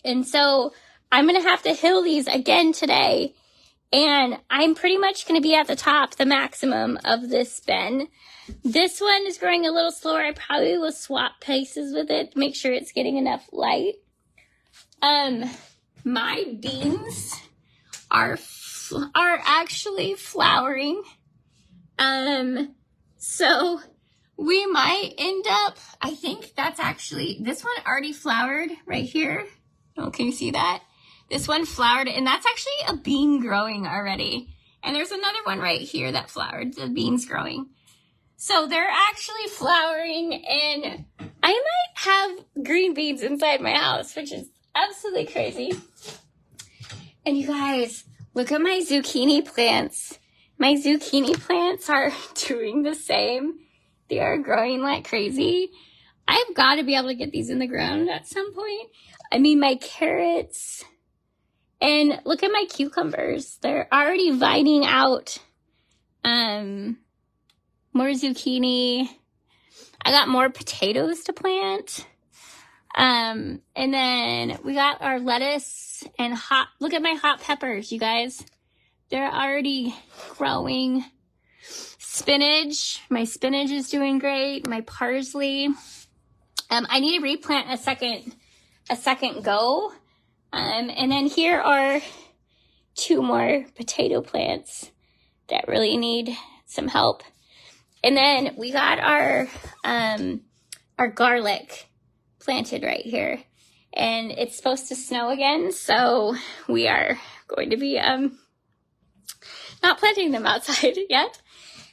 And so I'm going to have to hill these again today. And I'm pretty much going to be at the top, the maximum of this bin. This one is growing a little slower. I probably will swap places with it to make sure it's getting enough light. My beans are actually flowering. So we might end up, I think that's actually, this one already flowered right here. Oh, can you see that? This one flowered, and that's actually a bean growing already. And there's another one right here that flowered, the bean's growing. So they're actually flowering, and I might have green beans inside my house, which is absolutely crazy. And you guys, look at my zucchini plants. My zucchini plants are doing the same. They are growing like crazy. I've got to be able to get these in the ground at some point. I mean, my carrots. And look at my cucumbers. They're already vining out. More zucchini. I got more potatoes to plant. And then we got our lettuce and look at my hot peppers, you guys. They're already growing. spinach. My spinach is doing great. My parsley. I need to replant a second go. And then here are 2 more potato plants that really need some help. And then we got our garlic planted right here. And it's supposed to snow again, so we are going to be not planting them outside yet.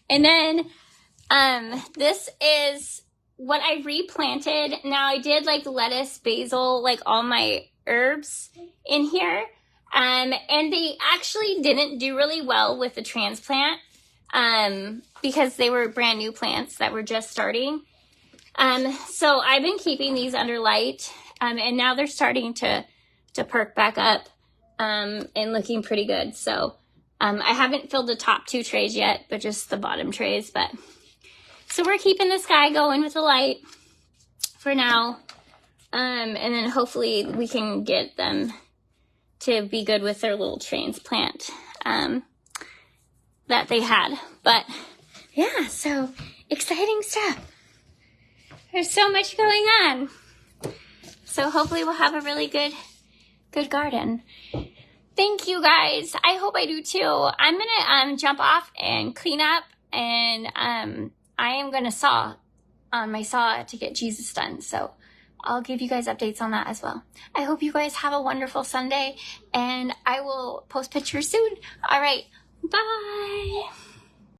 And then this is what I replanted. Now I did like lettuce, basil, like all my herbs in here. And they actually didn't do really well with the transplant because they were brand new plants that were just starting. So I've been keeping these under light, and now they're starting to perk back up, and looking pretty good. So, I haven't filled the top 2 trays yet, but just the bottom trays, so we're keeping this guy going with the light for now. And then hopefully we can get them to be good with their little transplant, that they had. But yeah, so exciting stuff. There's so much going on. So hopefully we'll have a really good garden. Thank you guys. I hope I do too. I'm gonna jump off and clean up, and I am gonna saw on my saw to get Jesus done. So I'll give you guys updates on that as well. I hope you guys have a wonderful Sunday, and I will post pictures soon. All right, bye.